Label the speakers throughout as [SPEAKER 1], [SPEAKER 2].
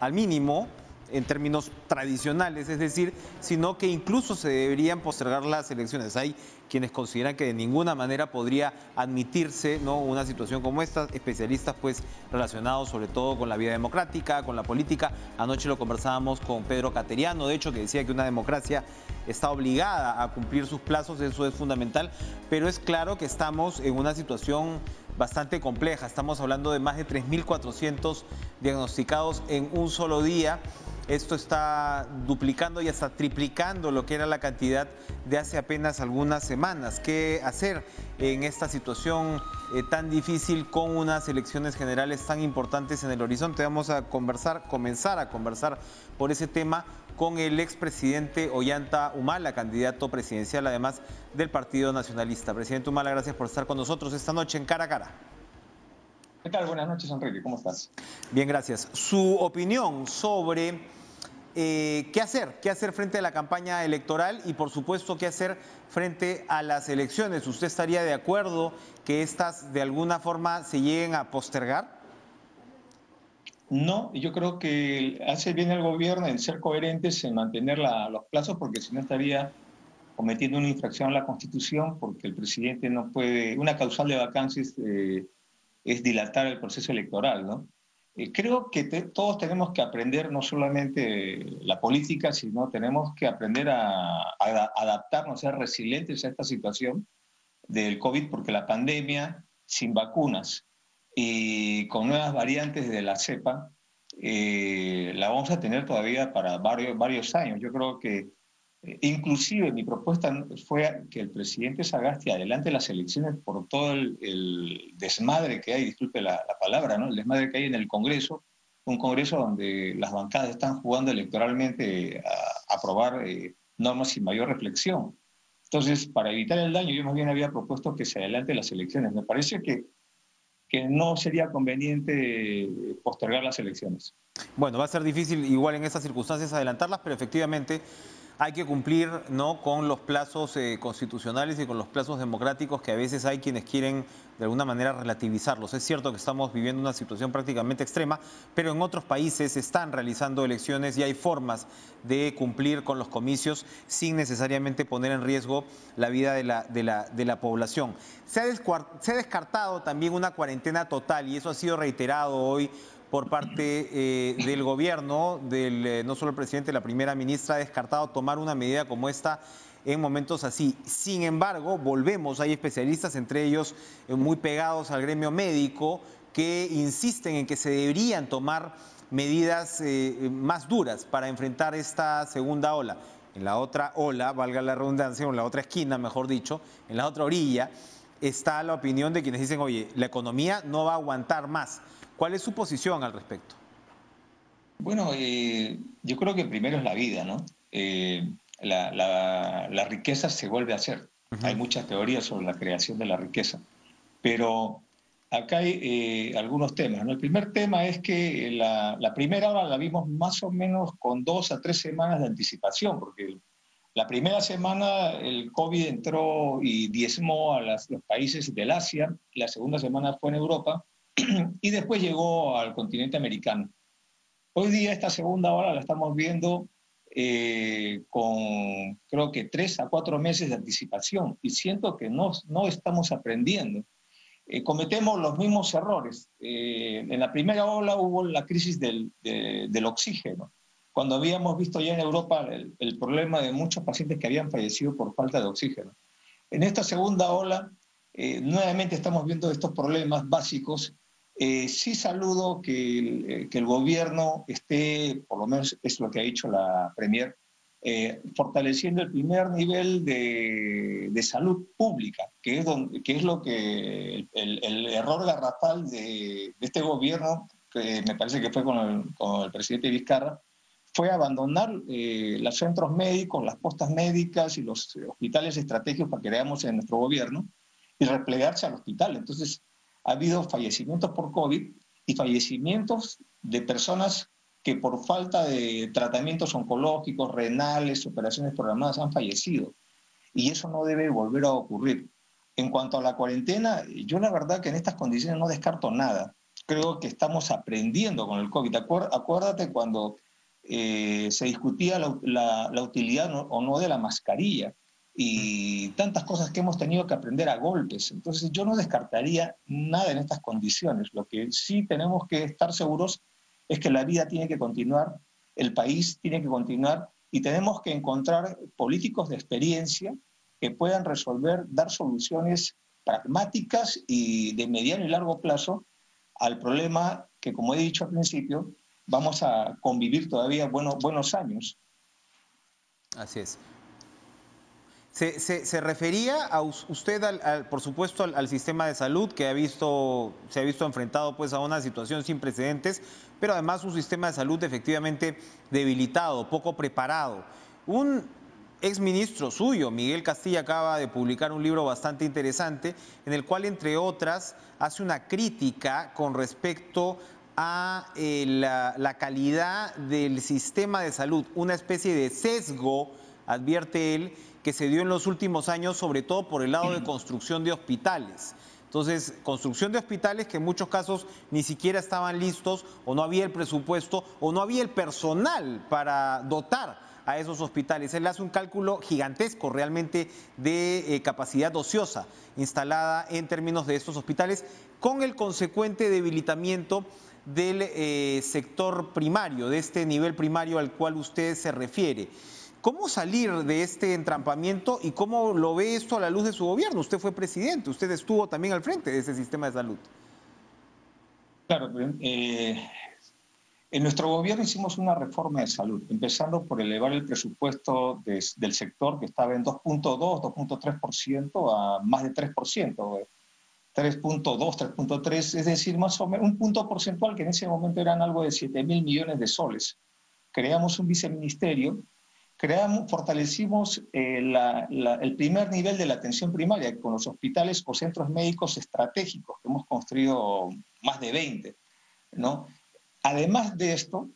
[SPEAKER 1] al mínimo en términos tradicionales, es decir, sino que incluso se deberían postergar las elecciones. Hay quienes consideran que de ninguna manera podría admitirse, ¿no?, una situación como esta, especialistas pues relacionados sobre todo con la vida democrática, con la política. Anoche lo conversábamos con Pedro Cateriano, de hecho, que decía que una democracia está obligada a cumplir sus plazos, eso es fundamental, pero es claro que estamos en una situación bastante compleja. Estamos hablando de más de 3.400 diagnosticados en un solo día. Esto está duplicando y hasta triplicando lo que era la cantidad de hace apenas algunas semanas. ¿Qué hacer en esta situación tan difícil con unas elecciones generales tan importantes en el horizonte? Vamos a comenzar a conversar por ese tema con el expresidente Ollanta Humala, candidato presidencial además del Partido Nacionalista. Presidente Humala, gracias por estar con nosotros esta noche en Cara a Cara.
[SPEAKER 2] ¿Qué tal? Buenas noches, Enrique. ¿Cómo estás?
[SPEAKER 1] Bien, gracias. Su opinión sobre qué hacer frente a la campaña electoral y, por supuesto, qué hacer frente a las elecciones. ¿Usted estaría de acuerdo que estas de alguna forma se lleguen a postergar?
[SPEAKER 2] No, yo creo que hace bien el gobierno en ser coherentes, en mantener los plazos, porque si no estaría cometiendo una infracción a la Constitución, porque el presidente no puede, una causal de vacancias es dilatar el proceso electoral, ¿no? Creo que todos tenemos que aprender no solamente la política, sino tenemos que aprender a adaptarnos, a ser resilientes a esta situación del COVID, porque la pandemia sin vacunas y con nuevas variantes de la cepa, la vamos a tener todavía para varios años. Yo creo que inclusive mi propuesta fue que el presidente Sagasti adelante las elecciones por todo el desmadre que hay, disculpe la palabra, ¿no?, el desmadre que hay en el Congreso, un Congreso donde las bancadas están jugando electoralmente a aprobar normas sin mayor reflexión. Entonces, para evitar el daño, yo más bien había propuesto que se adelante las elecciones. Me parece que no sería conveniente postergar las elecciones.
[SPEAKER 1] Bueno, va a ser difícil igual en estas circunstancias adelantarlas, pero efectivamente hay que cumplir, ¿no?, con los plazos constitucionales y con los plazos democráticos, que a veces hay quienes quieren de alguna manera relativizarlos. Es cierto que estamos viviendo una situación prácticamente extrema, pero en otros países se están realizando elecciones y hay formas de cumplir con los comicios sin necesariamente poner en riesgo la vida de la población. Se ha descartado también una cuarentena total y eso ha sido reiterado hoy por parte del gobierno, no solo el presidente, la primera ministra ha descartado tomar una medida como esta en momentos así. Sin embargo, volvemos, hay especialistas, entre ellos muy pegados al gremio médico, que insisten en que se deberían tomar medidas más duras para enfrentar esta segunda ola. En la otra ola, valga la redundancia, o en la otra esquina, mejor dicho, en la otra orilla, está la opinión de quienes dicen, oye, la economía no va a aguantar más. ¿Cuál es su posición al respecto?
[SPEAKER 2] Bueno, yo creo que primero es la vida, ¿no? La riqueza se vuelve a hacer. Hay muchas teorías sobre la creación de la riqueza, pero acá hay algunos temas, ¿no? El primer tema es que la primera hora la vimos más o menos con 2 a 3 semanas de anticipación, porque la primera semana el COVID entró y diezmó a los países del Asia, la segunda semana fue en Europa y después llegó al continente americano. Hoy día esta segunda ola la estamos viendo con creo que 3 a 4 meses de anticipación y siento que no estamos aprendiendo. Cometemos los mismos errores. En la primera ola hubo la crisis del oxígeno, cuando habíamos visto ya en Europa el problema de muchos pacientes que habían fallecido por falta de oxígeno. En esta segunda ola nuevamente estamos viendo estos problemas básicos. Sí saludo que el gobierno esté, por lo menos es lo que ha dicho la Premier, fortaleciendo el primer nivel de salud pública, que es lo que el error garrafal de este gobierno, que me parece que fue con el presidente Vizcarra, fue abandonar los centros médicos, las postas médicas y los hospitales estratégicos que creamos en nuestro gobierno y replegarse al hospital. Entonces, ha habido fallecimientos por COVID y fallecimientos de personas que por falta de tratamientos oncológicos, renales, operaciones programadas han fallecido. Y eso no debe volver a ocurrir. En cuanto a la cuarentena, yo la verdad que en estas condiciones no descarto nada. creo que estamos aprendiendo con el COVID. Acuérdate cuando se discutía la utilidad o no de la mascarilla y tantas cosas que hemos tenido que aprender a golpes. Entonces yo no descartaría nada en estas condiciones. Lo que sí tenemos que estar seguros es que la vida tiene que continuar, el país tiene que continuar y tenemos que encontrar políticos de experiencia que puedan resolver, dar soluciones pragmáticas y de mediano y largo plazo al problema que, como he dicho al principio, vamos a convivir todavía buenos años.
[SPEAKER 1] Así es. Se refería a usted, por supuesto, al sistema de salud que se ha visto enfrentado pues, a una situación sin precedentes, pero además un sistema de salud efectivamente debilitado, poco preparado. Un exministro suyo, Miguel Castilla, acaba de publicar un libro bastante interesante en el cual, entre otras, hace una crítica con respecto a la calidad del sistema de salud, una especie de sesgo, advierte él, que se dio en los últimos años, sobre todo por el lado de construcción de hospitales. Entonces, construcción de hospitales que en muchos casos ni siquiera estaban listos, o no había el presupuesto, o no había el personal para dotar a esos hospitales. Él hace un cálculo gigantesco realmente de capacidad ociosa instalada en términos de estos hospitales, con el consecuente debilitamiento del sector primario, de este nivel primario al cual usted se refiere. ¿Cómo salir de este entrampamiento y cómo lo ve esto a la luz de su gobierno? Usted fue presidente, usted estuvo también al frente de ese sistema de salud.
[SPEAKER 2] Claro, en nuestro gobierno hicimos una reforma de salud, empezando por elevar el presupuesto del sector que estaba en 2.2, 2.3% a más de 3%, 3.2, 3.3, es decir, más o menos un punto porcentual que en ese momento eran algo de 7.000 millones de soles. Creamos un viceministerio. Fortalecimos el primer nivel de la atención primaria con los hospitales o centros médicos estratégicos, que hemos construido más de 20, ¿no? Además de esto,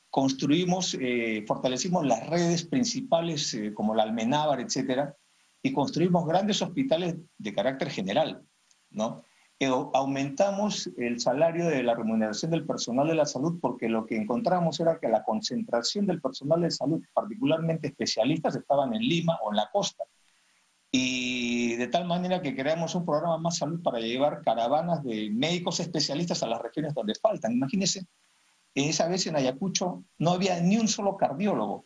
[SPEAKER 2] fortalecimos las redes principales como la Almenábar, etcétera, y construimos grandes hospitales de carácter general, ¿no? Aumentamos el salario de la remuneración del personal de la salud porque lo que encontramos era que la concentración del personal de salud, particularmente especialistas, estaban en Lima o en la costa. Y de tal manera que creamos un programa Más Salud para llevar caravanas de médicos especialistas a las regiones donde faltan. Imagínense, esa vez en Ayacucho no había ni un solo cardiólogo.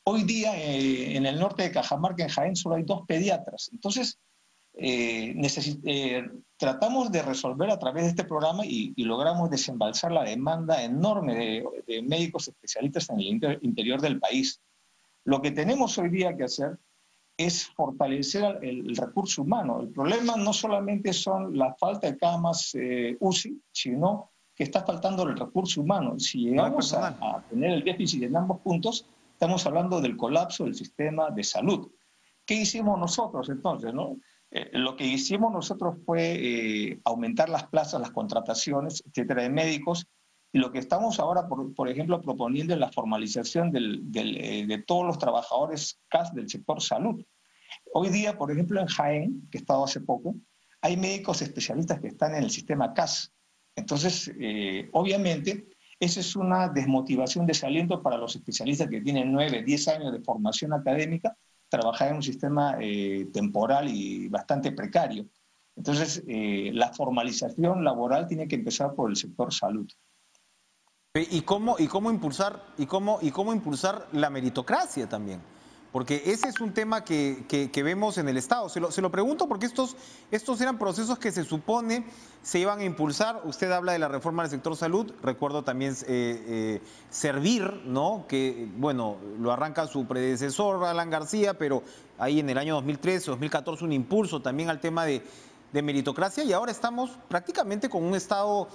[SPEAKER 2] Hoy día en el norte de Cajamarca, en Jaén, solo hay 2 pediatras. Entonces, tratamos de resolver a través de este programa y logramos desembalsar la demanda enorme de médicos especialistas en el interior del país. Lo que tenemos hoy día que hacer es fortalecer el recurso humano. El problema no solamente son la falta de camas UCI, sino que está faltando el recurso humano. Si llegamos a tener el déficit en ambos puntos, estamos hablando del colapso del sistema de salud. ¿Qué hicimos nosotros entonces, no? Lo que hicimos nosotros fue aumentar las plazas, las contrataciones, etcétera, de médicos, y lo que estamos ahora, por ejemplo, proponiendo es la formalización de todos los trabajadores CAS del sector salud. Hoy día, por ejemplo, en Jaén, que he estado hace poco, hay médicos especialistas que están en el sistema CAS. Entonces, obviamente, esa es una desmotivación, desaliento para los especialistas que tienen 9, 10 años de formación académica, trabajar en un sistema temporal y bastante precario. Entonces, la formalización laboral tiene que empezar por el sector salud.
[SPEAKER 1] ¿Y cómo impulsar la meritocracia también? Porque ese es un tema que vemos en el Estado. Se lo pregunto porque estos eran procesos que se supone se iban a impulsar. Usted habla de la reforma del sector salud, recuerdo también Servir, ¿no? Que, bueno, lo arranca su predecesor, Alan García, pero ahí en el año 2013, 2014, un impulso también al tema de meritocracia, y ahora estamos prácticamente con un Estado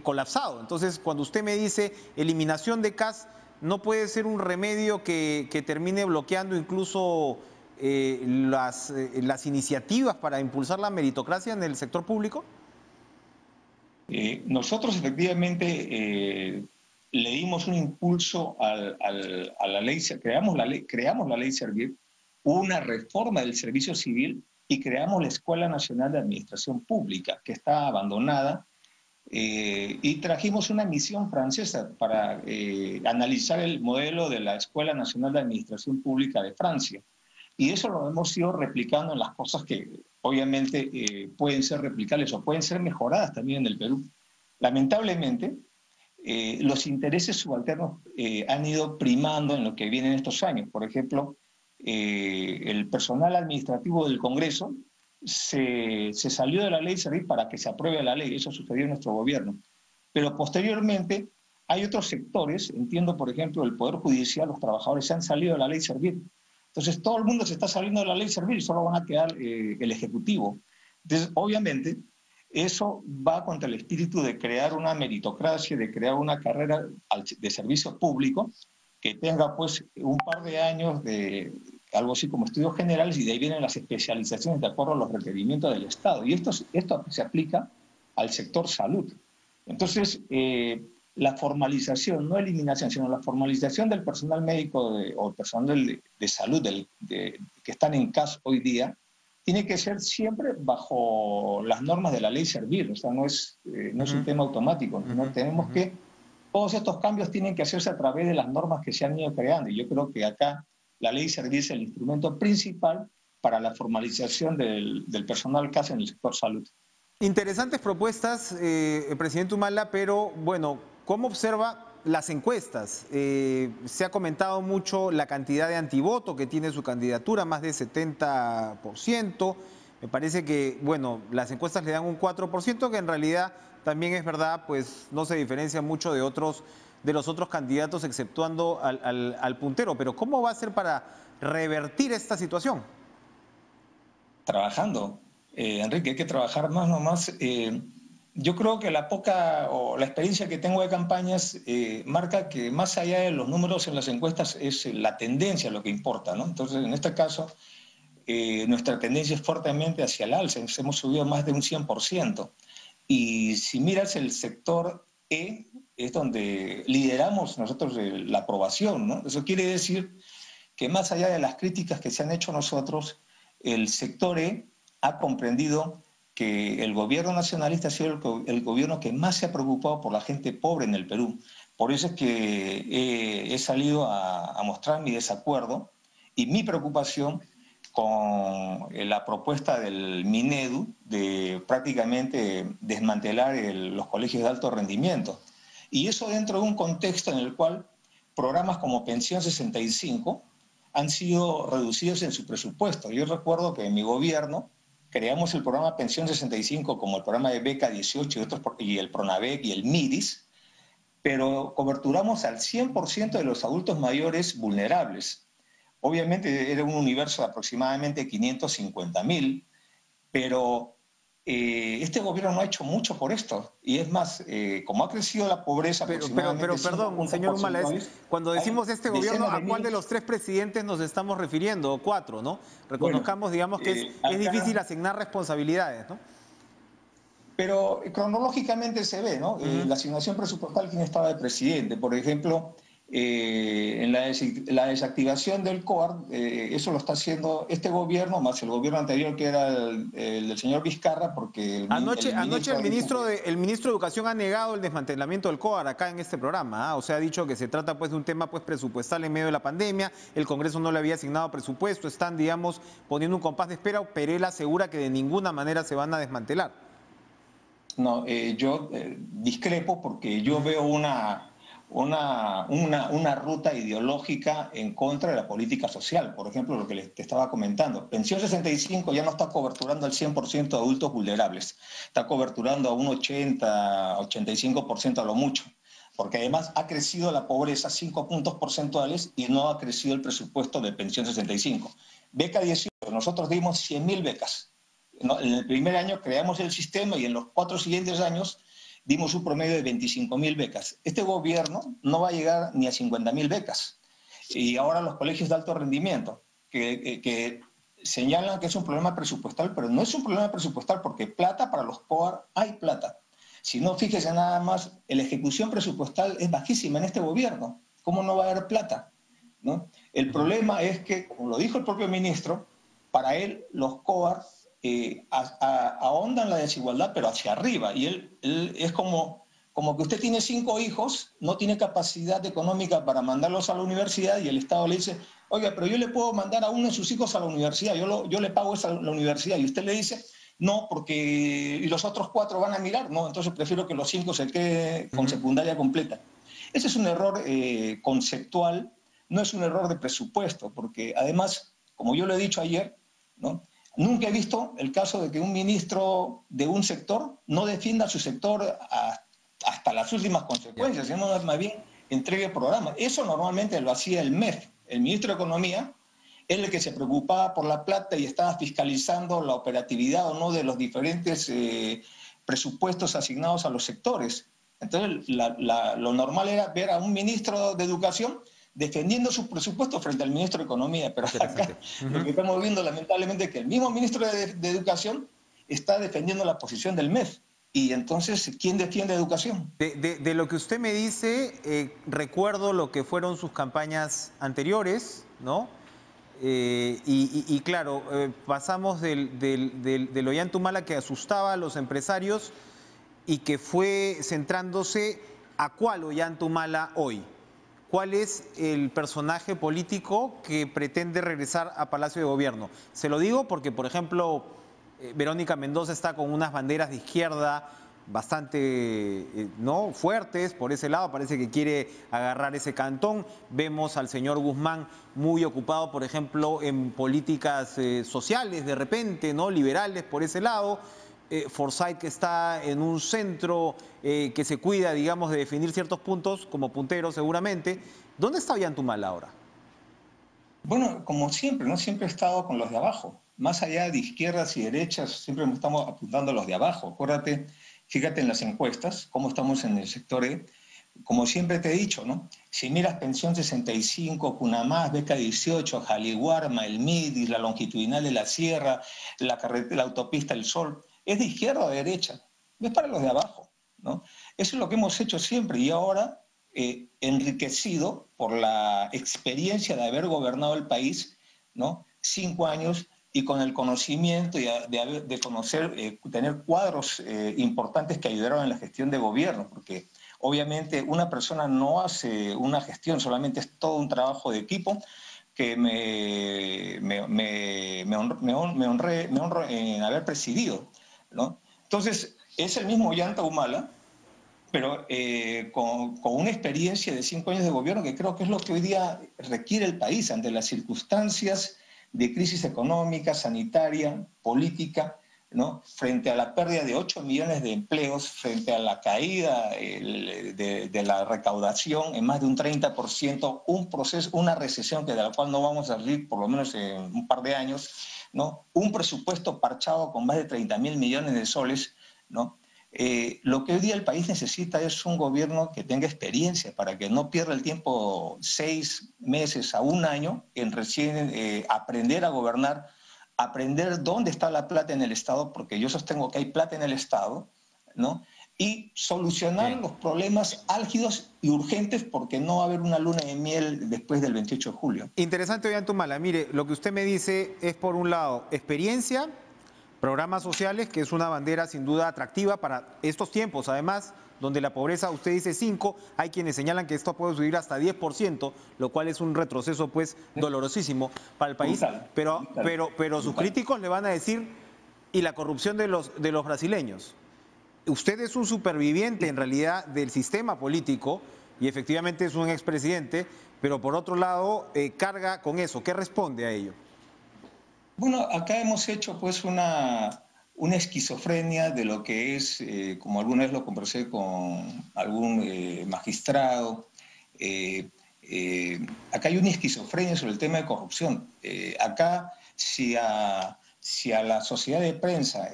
[SPEAKER 1] colapsado. Entonces, cuando usted me dice eliminación de CAS, ¿no puede ser un remedio que termine bloqueando incluso las iniciativas para impulsar la meritocracia en el sector público?
[SPEAKER 2] Nosotros efectivamente le dimos un impulso a la ley, creamos la ley Servir, una reforma del servicio civil y creamos la Escuela Nacional de Administración Pública, que está abandonada y trajimos una misión francesa para analizar el modelo de la Escuela Nacional de Administración Pública de Francia. Y eso lo hemos ido replicando en las cosas que obviamente pueden ser replicables o pueden ser mejoradas también en el Perú. Lamentablemente, los intereses subalternos han ido primando en lo que viene en estos años. Por ejemplo, el personal administrativo del Congreso se salió de la ley Servir para que se apruebe la ley. Eso sucedió en nuestro gobierno. Pero posteriormente hay otros sectores, entiendo por ejemplo el Poder Judicial, los trabajadores se han salido de la ley Servir. Entonces todo el mundo se está saliendo de la ley Servir y solo van a quedar el Ejecutivo. Entonces obviamente eso va contra el espíritu de crear una meritocracia, de crear una carrera de servicio público que tenga pues un par de años de algo así como estudios generales y de ahí vienen las especializaciones de acuerdo a los requerimientos del Estado. Y esto se aplica al sector salud. Entonces, la formalización, no eliminación, sino la formalización del personal médico o personal de salud que están en CAS hoy día, tiene que ser siempre bajo las normas de la ley Servir. O sea, no es un tema automático. No tenemos que... Todos estos cambios tienen que hacerse a través de las normas que se han ido creando. Y yo creo que acá la ley Servir es el instrumento principal para la formalización del personal CAS en el sector salud.
[SPEAKER 1] Interesantes propuestas, presidente Humala, pero bueno, ¿cómo observa las encuestas? Se ha comentado mucho la cantidad de antivoto que tiene su candidatura, más de 70%. Me parece que, bueno, las encuestas le dan un 4%, que en realidad también es verdad, pues no se diferencia mucho de los otros candidatos, exceptuando al puntero. Pero ¿cómo va a ser para revertir esta situación?
[SPEAKER 2] Trabajando. Enrique, hay que trabajar más nomás. Yo creo que la experiencia que tengo de campañas marca que más allá de los números en las encuestas es la tendencia lo que importa, ¿no? Entonces, en este caso, nuestra tendencia es fuertemente hacia el alza. Hemos subido más de un 100%. Y si miras el sector E, es donde lideramos nosotros la aprobación, ¿no? Eso quiere decir que más allá de las críticas que se han hecho nosotros, el sector E ha comprendido que el gobierno nacionalista ha sido el gobierno que más se ha preocupado por la gente pobre en el Perú. Por eso es que he salido a mostrar mi desacuerdo y mi preocupación con la propuesta del Minedu de prácticamente desmantelar los colegios de alto rendimiento. Y eso dentro de un contexto en el cual programas como Pensión 65 han sido reducidos en su presupuesto. Yo recuerdo que en mi gobierno creamos el programa Pensión 65 como el programa de Beca 18 y el Pronavec y el MIDIS, pero coberturamos al 100% de los adultos mayores vulnerables. Obviamente era un universo de aproximadamente 550.000, pero este gobierno no ha hecho mucho por esto. Y es más, como ha crecido la pobreza aproximadamente...
[SPEAKER 1] Pero perdón, señor Humala, cuando decimos este gobierno, ¿a cuál de los 3 presidentes nos estamos refiriendo? O 4, ¿no? Reconozcamos, bueno, digamos que es difícil asignar responsabilidades, ¿no?
[SPEAKER 2] Pero cronológicamente se ve, ¿no? La asignación presupuestal, ¿quién estaba de presidente? Por ejemplo... en la desactivación del COAR, eso lo está haciendo este gobierno, más el gobierno anterior que era el del señor Vizcarra, porque...
[SPEAKER 1] Anoche el ministro de Educación ha negado el desmantelamiento del COAR acá en este programa, ¿ah? O sea, ha dicho que se trata pues de un tema pues presupuestal en medio de la pandemia, el Congreso no le había asignado presupuesto, están, digamos, poniendo un compás de espera, pero él asegura que de ninguna manera se van a desmantelar.
[SPEAKER 2] No, yo discrepo porque yo veo una ruta ideológica en contra de la política social. Por ejemplo, lo que te estaba comentando. Pensión 65 ya no está coberturando al 100% de adultos vulnerables. Está coberturando a un 80, 85% a lo mucho. Porque además ha crecido la pobreza 5 puntos porcentuales y no ha crecido el presupuesto de Pensión 65. Beca 18, nosotros dimos 100.000 becas. En el primer año creamos el sistema y en los 4 siguientes años dimos un promedio de 25.000 becas. Este gobierno no va a llegar ni a 50.000 becas. Y ahora los colegios de alto rendimiento, que señalan que es un problema presupuestal, pero no es un problema presupuestal porque plata para los COAR hay plata. Si no, fíjese nada más, la ejecución presupuestal es bajísima en este gobierno. ¿Cómo no va a haber plata? ¿No? El problema es que, como lo dijo el propio ministro, para él los COAR ahondan la desigualdad, pero hacia arriba. Y él es como que usted tiene 5 hijos, no tiene capacidad económica para mandarlos a la universidad y el Estado le dice, oiga, pero yo le puedo mandar a uno de sus hijos a la universidad, yo le pago esa a la universidad. Y usted le dice, no, porque y los otros 4 van a mirar, no, entonces prefiero que los 5 se queden con secundaria completa. Ese es un error conceptual, no es un error de presupuesto, porque además, como yo lo he dicho ayer, ¿no? Nunca he visto el caso de que un ministro de un sector no defienda a su sector hasta las últimas consecuencias, sino más bien entregue programas. Eso normalmente lo hacía el MEF, el ministro de Economía, es el que se preocupaba por la plata y estaba fiscalizando la operatividad o no de los diferentes presupuestos asignados a los sectores. Entonces, lo normal era ver a un ministro de Educación defendiendo sus presupuestos frente al ministro de Economía. Pero acá lo que estamos viendo, lamentablemente, es que el mismo ministro de Educación está defendiendo la posición del MEF. Y entonces, ¿quién defiende educación?
[SPEAKER 1] De lo que usted me dice, recuerdo lo que fueron sus campañas anteriores, ¿no? Y claro, pasamos del Ollanta-Humala que asustaba a los empresarios y que fue centrándose a cuál Ollanta-Humala hoy. ¿Cuál es el personaje político que pretende regresar a Palacio de Gobierno? Se lo digo porque, por ejemplo, Verónica Mendoza está con unas banderas de izquierda bastante ¿no? fuertes por ese lado, parece que quiere agarrar ese cantón. Vemos al señor Guzmán muy ocupado, por ejemplo, en políticas sociales de repente, ¿no? liberales por ese lado. Forsyth, que está en un centro que se cuida, digamos, de definir ciertos puntos como puntero seguramente. ¿Dónde está Ollanta-Humala ahora?
[SPEAKER 2] Bueno, como siempre, ¿no? Siempre he estado con los de abajo. Más allá de izquierdas y derechas, siempre estamos apuntando a los de abajo. Acuérdate, fíjate en las encuestas, cómo estamos en el sector E. Como siempre te he dicho, ¿no? Si miras Pensión 65, Cunamás, Beca 18, Jaliguarma, el MIDIS, la longitudinal de la Sierra, la autopista El Sol, es de izquierda o de derecha, es para los de abajo, ¿no? Eso es lo que hemos hecho siempre y ahora, enriquecido por la experiencia de haber gobernado el país, ¿no? 5 años y con el conocimiento de conocer, tener cuadros importantes que ayudaron en la gestión de gobierno, porque obviamente una persona no hace una gestión, solamente es todo un trabajo de equipo que me honro en haber presidido, ¿no? Entonces, es el mismo Ollanta-Humala, pero con una experiencia de 5 años de gobierno que creo que es lo que hoy día requiere el país ante las circunstancias de crisis económica, sanitaria, política, ¿no? Frente a la pérdida de 8 millones de empleos, frente a la caída de la recaudación en más de un 30%, un proceso, una recesión de la cual no vamos a salir por lo menos en un par de años, ¿no? Un presupuesto parchado con más de 30.000 millones de soles, ¿no? Lo que hoy día el país necesita es un gobierno que tenga experiencia para que no pierda el tiempo 6 meses a un año en recién aprender a gobernar, aprender dónde está la plata en el Estado, porque yo sostengo que hay plata en el Estado, ¿no? Y solucionar los problemas álgidos y urgentes porque no va a haber una luna de miel después del 28 de julio.
[SPEAKER 1] Interesante, Ollanta-Humala. Mire, lo que usted me dice es, por un lado, experiencia, programas sociales, que es una bandera sin duda atractiva para estos tiempos, además, donde la pobreza, usted dice 5, hay quienes señalan que esto puede subir hasta 10%, lo cual es un retroceso pues dolorosísimo para el país, pero sus críticos le van a decir, y la corrupción de los brasileños. Usted es un superviviente en realidad del sistema político y efectivamente es un expresidente, pero por otro lado carga con eso. ¿Qué responde a ello?
[SPEAKER 2] Bueno, acá hemos hecho pues una esquizofrenia de lo que es, como alguna vez lo conversé con algún magistrado, acá hay una esquizofrenia sobre el tema de corrupción. Acá, si a la sociedad de prensa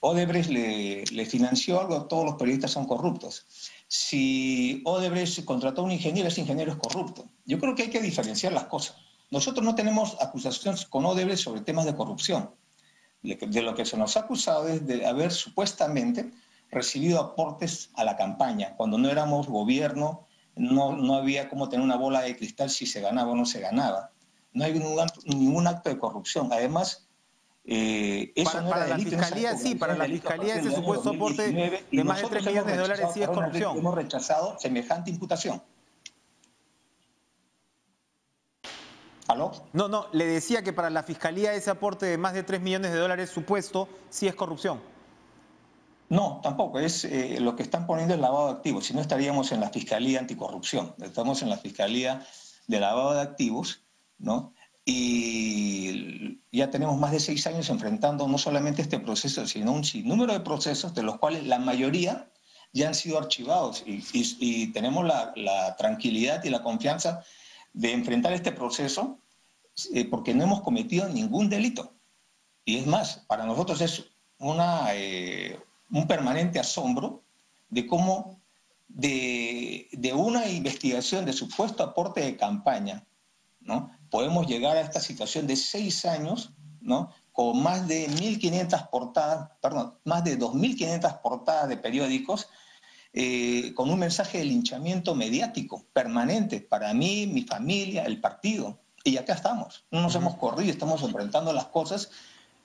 [SPEAKER 2] Odebrecht le financió algo, todos los periodistas son corruptos. Si Odebrecht contrató a un ingeniero, ese ingeniero es corrupto. Yo creo que hay que diferenciar las cosas. Nosotros no tenemos acusaciones con Odebrecht sobre temas de corrupción. De lo que se nos ha acusado es de haber supuestamente recibido aportes a la campaña. Cuando no éramos gobierno, no había cómo tener una bola de cristal si se ganaba o no se ganaba. No hay ningún acto de corrupción. Además, Eso no era
[SPEAKER 1] Para la
[SPEAKER 2] delito en esa
[SPEAKER 1] fiscalía
[SPEAKER 2] época,
[SPEAKER 1] sí,
[SPEAKER 2] eso
[SPEAKER 1] para
[SPEAKER 2] era
[SPEAKER 1] la
[SPEAKER 2] delito a
[SPEAKER 1] fiscalía
[SPEAKER 2] partir
[SPEAKER 1] ese
[SPEAKER 2] del año
[SPEAKER 1] supuesto aporte
[SPEAKER 2] 2019 y
[SPEAKER 1] de más de 3
[SPEAKER 2] nosotros hemos
[SPEAKER 1] millones de dólares
[SPEAKER 2] rechazado,
[SPEAKER 1] sí es
[SPEAKER 2] perdón,
[SPEAKER 1] corrupción.
[SPEAKER 2] hemos rechazado semejante imputación. ¿Aló?
[SPEAKER 1] No, no, le decía que para la fiscalía ese aporte de más de 3 millones de dólares supuesto sí es corrupción.
[SPEAKER 2] No, tampoco. Es lo que están poniendo es lavado de activos. Si no, estaríamos en la Fiscalía Anticorrupción. Estamos en la Fiscalía de Lavado de Activos, ¿no? Y ya tenemos más de 6 años enfrentando no solamente este proceso, sino un sinnúmero de procesos, de los cuales la mayoría ya han sido archivados. Y tenemos la tranquilidad y la confianza de enfrentar este proceso porque no hemos cometido ningún delito. Y es más, para nosotros es un permanente asombro de cómo de una investigación de supuesto aporte de campaña, ¿no? Podemos llegar a esta situación de 6 años, ¿no? Con más de 1.500 portadas, perdón, más de 2.500 portadas de periódicos, con un mensaje de linchamiento mediático permanente para mí, mi familia, el partido. Y acá estamos, no nos hemos corrido, estamos enfrentando las cosas.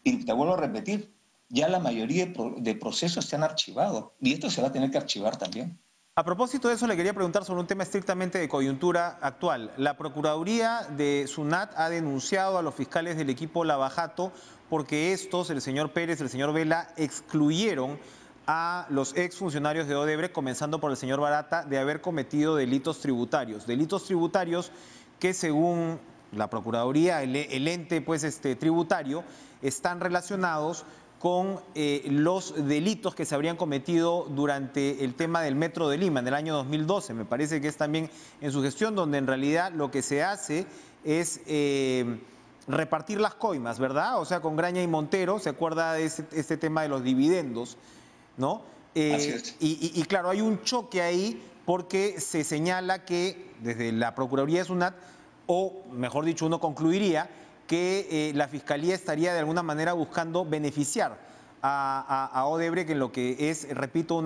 [SPEAKER 2] Y te vuelvo a repetir, ya la mayoría de procesos se han archivado y esto se va a tener que archivar también.
[SPEAKER 1] A propósito de eso, le quería preguntar sobre un tema estrictamente de coyuntura actual. La Procuraduría de SUNAT ha denunciado a los fiscales del equipo Lavajato porque estos, el señor Pérez, el señor Vela, excluyeron a los exfuncionarios de Odebrecht, comenzando por el señor Barata, de haber cometido delitos tributarios. Delitos tributarios que, según la Procuraduría, el ente pues, tributario, están relacionados con los delitos que se habrían cometido durante el tema del Metro de Lima en el año 2012. Me parece que es también en su gestión donde en realidad lo que se hace es repartir las coimas, ¿verdad? O sea, con Graña y Montero, ¿se acuerda de este tema de los dividendos? ¿No?
[SPEAKER 2] Así es.
[SPEAKER 1] Y claro, hay un choque ahí porque se señala que desde la Procuraduría de SUNAT, o mejor dicho, uno concluiría que la Fiscalía estaría de alguna manera buscando beneficiar a Odebrecht en lo que es, repito,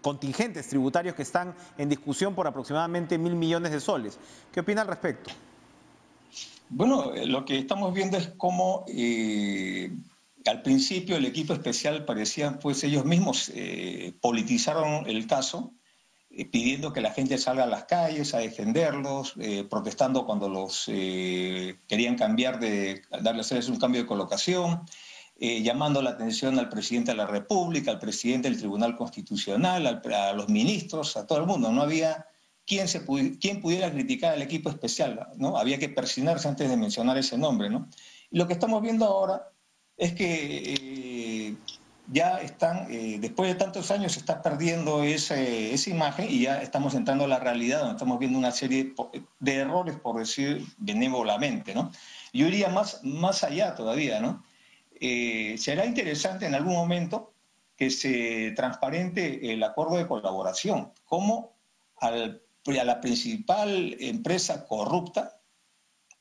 [SPEAKER 1] contingentes tributarios que están en discusión por aproximadamente 1.000 millones de soles. ¿Qué opina al respecto?
[SPEAKER 2] Bueno, lo que estamos viendo es cómo al principio el equipo especial parecía, pues ellos mismos politizaron el caso, pidiendo que la gente salga a las calles a defenderlos, protestando cuando los querían cambiar hacerles un cambio de colocación, llamando la atención al presidente de la República, al presidente del Tribunal Constitucional, a los ministros, a todo el mundo. No había quien pudiera criticar al equipo especial, ¿no? Había que persignarse antes de mencionar ese nombre, ¿no? Y lo que estamos viendo ahora es que ya están, después de tantos años se está perdiendo esa imagen y ya estamos entrando a la realidad, donde estamos viendo una serie de errores, por decir benévolamente, ¿no? Yo iría más allá todavía, ¿no? Será interesante en algún momento que se transparente el acuerdo de colaboración, cómo a la principal empresa corrupta,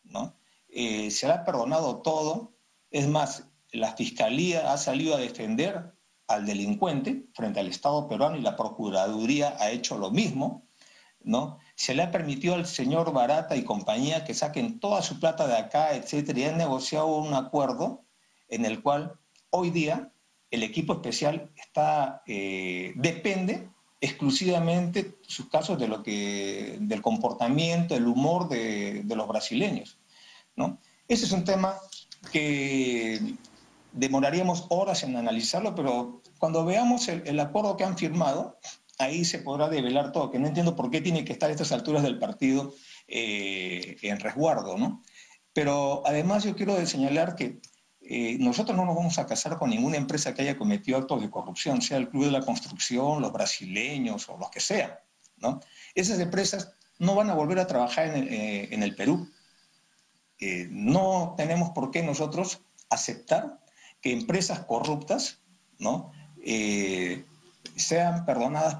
[SPEAKER 2] ¿no? Se le ha perdonado todo. Es más, la Fiscalía ha salido a defender al delincuente frente al Estado peruano y la Procuraduría ha hecho lo mismo, ¿no? Se le ha permitido al señor Barata y compañía que saquen toda su plata de acá, etcétera, y han negociado un acuerdo en el cual hoy día el equipo especial depende exclusivamente sus casos del comportamiento, el humor de los brasileños, ¿no? Ese es un tema que demoraríamos horas en analizarlo, pero cuando veamos el acuerdo que han firmado, ahí se podrá develar todo, que no entiendo por qué tiene que estar a estas alturas del partido en resguardo, ¿no? Pero además yo quiero señalar que nosotros no nos vamos a casar con ninguna empresa que haya cometido actos de corrupción, sea el Club de la Construcción, los brasileños o los que sean, ¿no? Esas empresas no van a volver a trabajar en el Perú. No tenemos por qué nosotros aceptar que empresas corruptas, ¿no? Sean perdonadas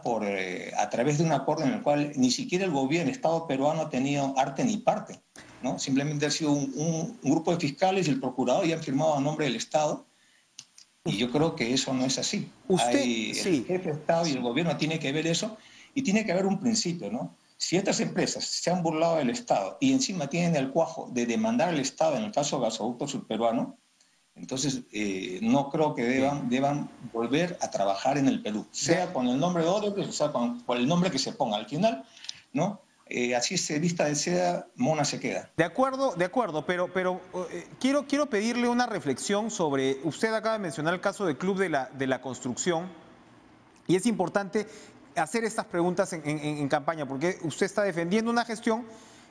[SPEAKER 2] a través de un acuerdo en el cual ni siquiera el gobierno, el Estado peruano ha tenido arte ni parte, ¿no? Simplemente ha sido un grupo de fiscales y el procurador y han firmado a nombre del Estado. Y yo creo que eso no es así. El jefe de Estado y el gobierno tiene que ver eso y tiene que haber un principio, ¿no? Si estas empresas se han burlado del Estado y encima tienen el cuajo de demandar al Estado, en el caso de Gasoducto Surperuano, Entonces, no creo que deban volver a trabajar en el Perú, sea con el nombre de Odebrecht, o sea con el nombre que se ponga. Al final, ¿no? Así se vista de seda, mona se queda.
[SPEAKER 1] De acuerdo, pero quiero pedirle una reflexión sobre, usted acaba de mencionar el caso del Club de la Construcción, y es importante hacer estas preguntas en campaña, porque usted está defendiendo una gestión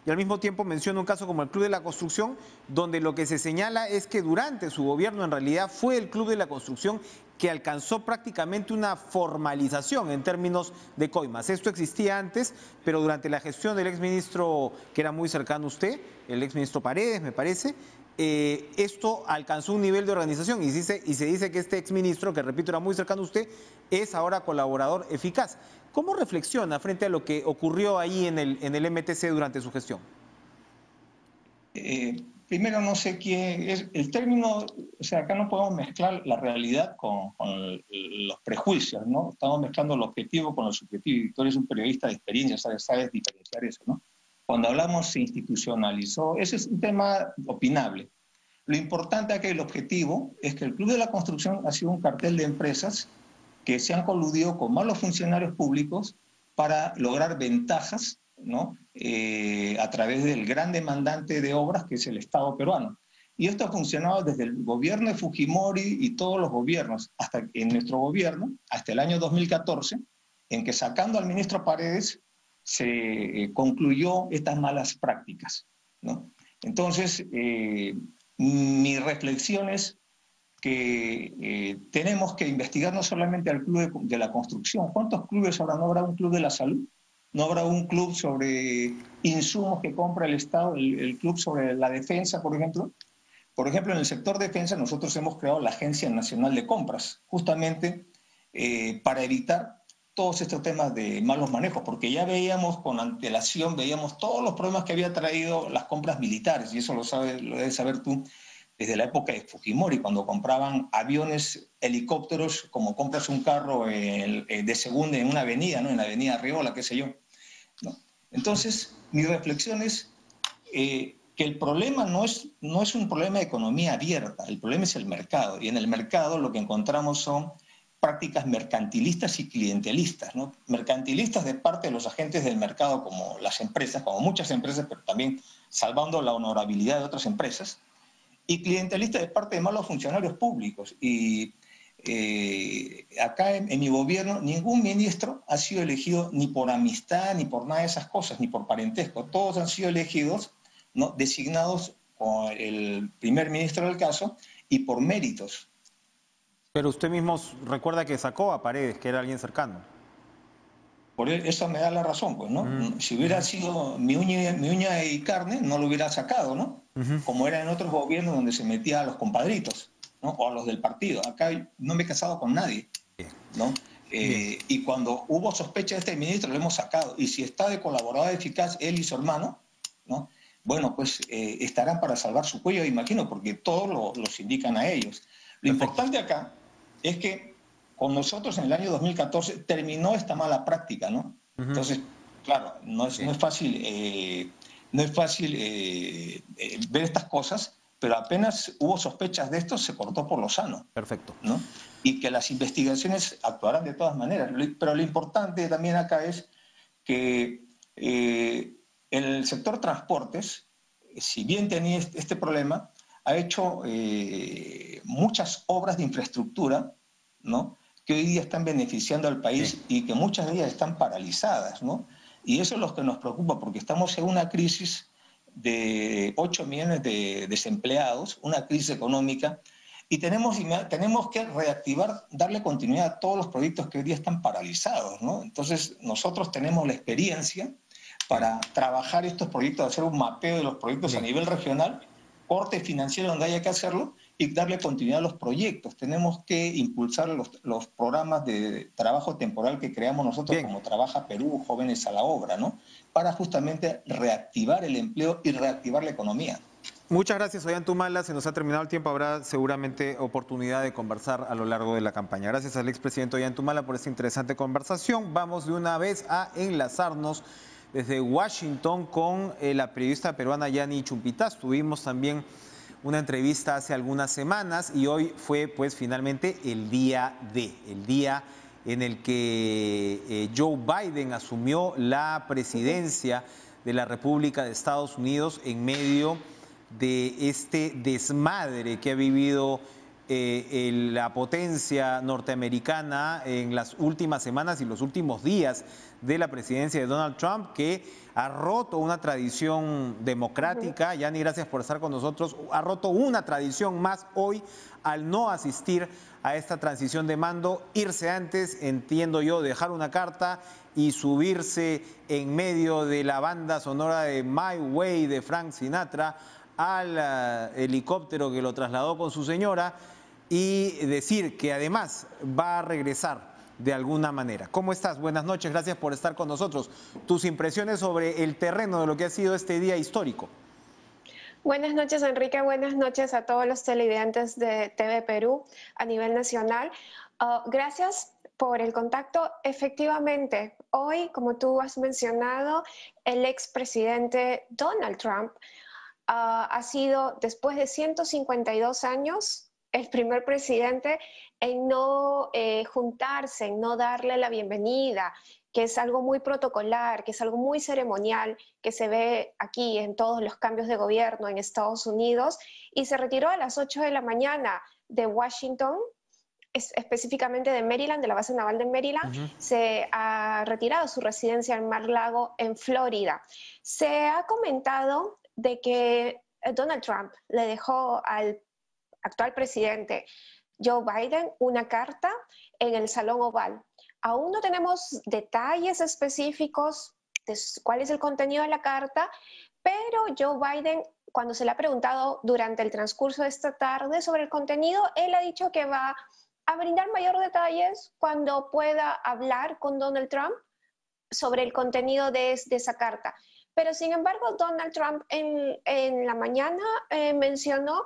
[SPEAKER 1] y al mismo tiempo menciona un caso como el Club de la Construcción, donde lo que se señala es que durante su gobierno en realidad fue el Club de la Construcción que alcanzó prácticamente una formalización en términos de coimas. Esto existía antes, pero durante la gestión del exministro, que era muy cercano a usted, el exministro Paredes, me parece, esto alcanzó un nivel de organización y se dice que este exministro, que repito era muy cercano a usted, es ahora colaborador eficaz. ¿Cómo reflexiona frente a lo que ocurrió ahí en el MTC durante su gestión?
[SPEAKER 2] Primero, no sé quién es el término, o sea, acá no podemos mezclar la realidad con los prejuicios, ¿no? Estamos mezclando lo objetivo con lo subjetivo, y tú eres un periodista de experiencia, sabes diferenciar eso, ¿no? Cuando hablamos se institucionalizó, ese es un tema opinable. Lo importante aquí, el objetivo, es que el Club de la Construcción ha sido un cartel de empresas que se han coludido con malos funcionarios públicos para lograr ventajas, ¿no? A través del gran demandante de obras que es el Estado peruano. Y esto ha funcionado desde el gobierno de Fujimori y todos los gobiernos, hasta en nuestro gobierno, hasta el año 2014, en que sacando al ministro Paredes se concluyó estas malas prácticas, ¿no? Entonces, mi reflexión es que tenemos que investigar no solamente al Club de la Construcción. ¿Cuántos clubes habrá? ¿No habrá un club de la salud? ¿No habrá un club sobre insumos que compra el Estado? ¿El club sobre la defensa, por ejemplo? Por ejemplo, en el sector defensa nosotros hemos creado la Agencia Nacional de Compras, justamente para evitar todos estos temas de malos manejos, porque ya veíamos con antelación, veíamos todos los problemas que había traído las compras militares, y eso lo debes saber tú, desde la época de Fujimori, cuando compraban aviones, helicópteros, como compras un carro de segunda en una avenida, ¿no? En la avenida Arriola, qué sé yo, ¿no? Entonces, mi reflexión es que el problema no es un problema de economía abierta, el problema es el mercado, y en el mercado lo que encontramos son prácticas mercantilistas y clientelistas, ¿no? Mercantilistas de parte de los agentes del mercado, como las empresas, como muchas empresas, pero también salvando la honorabilidad de otras empresas, y clientelistas de parte de malos funcionarios públicos. Y acá en mi gobierno ningún ministro ha sido elegido ni por amistad, ni por nada de esas cosas, ni por parentesco. Todos han sido elegidos, ¿no? Designados por el primer ministro del caso y por méritos.
[SPEAKER 1] Pero usted mismo recuerda que sacó a Paredes, que era alguien cercano.
[SPEAKER 2] Por eso me da la razón, pues, ¿no? Si hubiera sido mi uña y carne, no lo hubiera sacado, ¿no? Como era en otros gobiernos donde se metía a los compadritos, ¿no? O a los del partido. Acá no me he casado con nadie, ¿no? Y cuando hubo sospecha de este ministro, lo hemos sacado. Y si está de colaborador eficaz él y su hermano, ¿no? Bueno, pues estarán para salvar su cuello, imagino, porque todos los indican a ellos. Lo importante acá es que con nosotros en el año 2014 terminó esta mala práctica, ¿no? Entonces, claro, no es fácil, ver estas cosas, pero apenas hubo sospechas de esto, se cortó por lo sano.
[SPEAKER 1] Perfecto.
[SPEAKER 2] ¿No? Y que las investigaciones actuarán de todas maneras. Pero lo importante también acá es que en el sector transportes, si bien tenía este problema, ha hecho muchas obras de infraestructura, ¿no? Que hoy día están beneficiando al país y que muchas de ellas están paralizadas, ¿no? Y eso es lo que nos preocupa, porque estamos en una crisis de 8 millones de desempleados, una crisis económica, y tenemos que reactivar, darle continuidad a todos los proyectos que hoy día están paralizados, ¿no? Entonces, nosotros tenemos la experiencia para trabajar estos proyectos, hacer un mapeo de los proyectos a nivel regional, corte financiero donde haya que hacerlo, y darle continuidad a los proyectos. Tenemos que impulsar los programas de trabajo temporal que creamos nosotros, como Trabaja Perú, Jóvenes a la Obra, ¿no? Para justamente reactivar el empleo y reactivar la economía.
[SPEAKER 1] Muchas gracias, Ollantumala. Se nos ha terminado el tiempo. Habrá seguramente oportunidad de conversar a lo largo de la campaña. Gracias al expresidente Ollantumala por esta interesante conversación. Vamos de una vez a enlazarnos desde Washington con la periodista peruana Yani Chumpitaz. Tuvimos también una entrevista hace algunas semanas y hoy fue pues finalmente el día en el que Joe Biden asumió la presidencia de la República de Estados Unidos en medio de este desmadre que ha vivido la potencia norteamericana en las últimas semanas y los últimos días de la presidencia de Donald Trump, que ha roto una tradición democrática. Yani, gracias por estar con nosotros. Ha roto una tradición más hoy al no asistir a esta transición de mando, irse antes, entiendo yo, dejar una carta y subirse en medio de la banda sonora de My Way de Frank Sinatra al helicóptero que lo trasladó con su señora y decir que además va a regresar de alguna manera. ¿Cómo estás? Buenas noches, gracias por estar con nosotros. Tus impresiones sobre el terreno de lo que ha sido este día histórico.
[SPEAKER 3] Buenas noches, Enrique. Buenas noches a todos los televidentes de TV Perú a nivel nacional. Gracias por el contacto. Efectivamente, hoy, como tú has mencionado, el expresidente Donald Trump ha sido, después de 152 años, el primer presidente en no juntarse, en no darle la bienvenida, que es algo muy protocolar, que es algo muy ceremonial, que se ve aquí en todos los cambios de gobierno en Estados Unidos, y se retiró a las 8 de la mañana de Washington, específicamente de Maryland, de la base naval de Maryland. Se ha retirado a su residencia en Mar-a-Lago, en Florida. Se ha comentado de que Donald Trump le dejó al actual presidente Joe Biden una carta en el Salón Oval. Aún no tenemos detalles específicos de cuál es el contenido de la carta, pero Joe Biden, cuando se le ha preguntado durante el transcurso de esta tarde sobre el contenido, él ha dicho que va a brindar mayor detalles cuando pueda hablar con Donald Trump sobre el contenido de esa carta. Pero sin embargo, Donald Trump en la mañana mencionó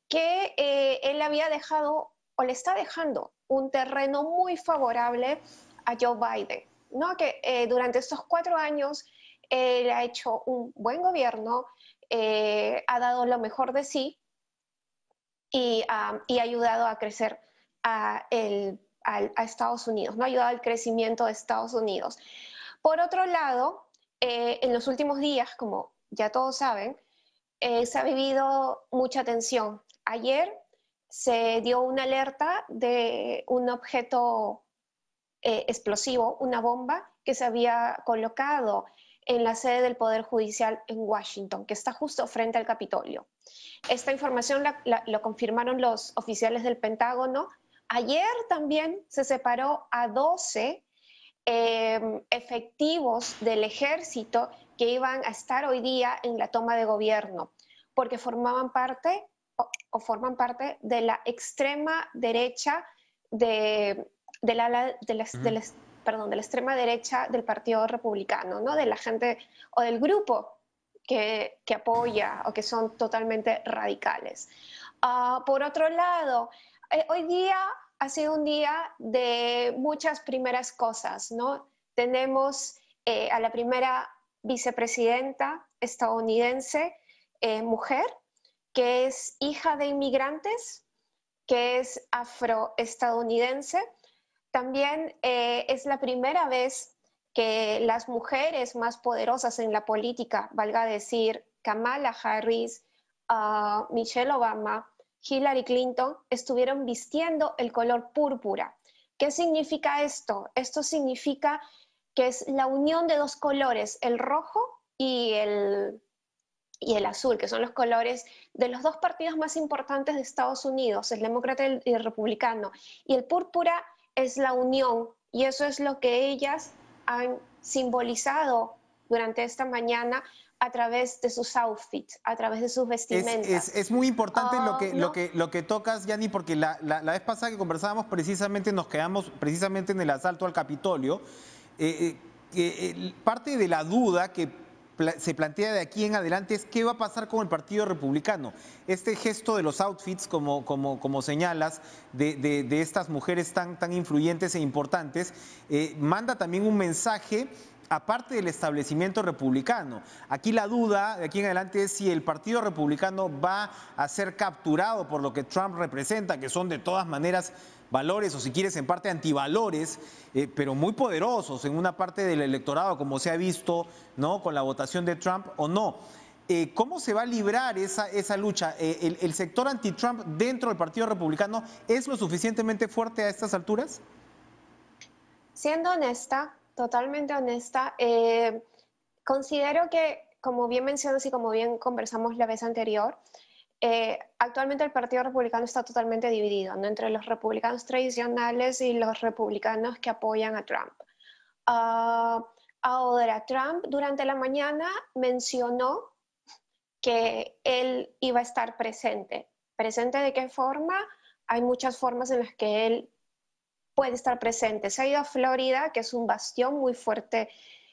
[SPEAKER 3] que él había dejado o le está dejando un terreno muy favorable a Joe Biden, ¿no? Que durante estos 4 años él ha hecho un buen gobierno, ha dado lo mejor de sí y ha ayudado a crecer a Estados Unidos, ¿no? Ha ayudado al crecimiento de Estados Unidos. Por otro lado, en los últimos días, como ya todos saben, se ha vivido mucha tensión. Ayer se dio una alerta de un objeto explosivo, una bomba que se había colocado en la sede del Poder Judicial en Washington, que está justo frente al Capitolio. Esta información lo confirmaron los oficiales del Pentágono. Ayer también se separó a 12 efectivos del ejército que iban a estar hoy día en la toma de gobierno, porque forman parte de la extrema derecha de la extrema derecha del Partido Republicano, ¿no? De la gente o del grupo que apoya o que son totalmente radicales. Por otro lado, hoy día ha sido un día de muchas primeras cosas, ¿no? Tenemos a la primera vicepresidenta estadounidense, mujer, que es hija de inmigrantes, que es afroestadounidense. También es la primera vez que las mujeres más poderosas en la política, valga decir Kamala Harris, Michelle Obama, Hillary Clinton, estuvieron vistiendo el color púrpura. ¿Qué significa esto? Esto significa que es la unión de dos colores, el rojo y el azul, que son los colores de los dos partidos más importantes de Estados Unidos, el demócrata y el republicano. Y el púrpura es la unión, y eso es lo que ellas han simbolizado durante esta mañana a través de sus outfits, a través de sus vestimentas.
[SPEAKER 1] Es muy importante lo que tocas, Yani, porque la vez pasada que conversábamos precisamente nos quedamos precisamente en el asalto al Capitolio. Parte de la duda que se plantea de aquí en adelante es qué va a pasar con el Partido Republicano. Este gesto de los outfits, como señalas, de estas mujeres tan influyentes e importantes, manda también un mensaje aparte del establecimiento republicano. Aquí la duda de aquí en adelante es si el Partido Republicano va a ser capturado por lo que Trump representa, que son de todas maneras valores, o si quieres en parte antivalores, pero muy poderosos en una parte del electorado, como se ha visto, ¿no?, con la votación de Trump o no. ¿Cómo se va a librar esa lucha? ¿El sector anti-Trump dentro del Partido Republicano es lo suficientemente fuerte a estas alturas?
[SPEAKER 3] Siendo honesta, totalmente honesta, considero que, como bien mencionas y como bien conversamos la vez anterior, actualmente el Partido Republicano está totalmente dividido, ¿no?, entre los republicanos tradicionales y los republicanos que apoyan a Trump. Ahora, Trump durante la mañana mencionó que él iba a estar presente. ¿Presente de qué forma? Hay muchas formas en las que él puede estar presente. Se ha ido a Florida, que es un bastión muy fuerte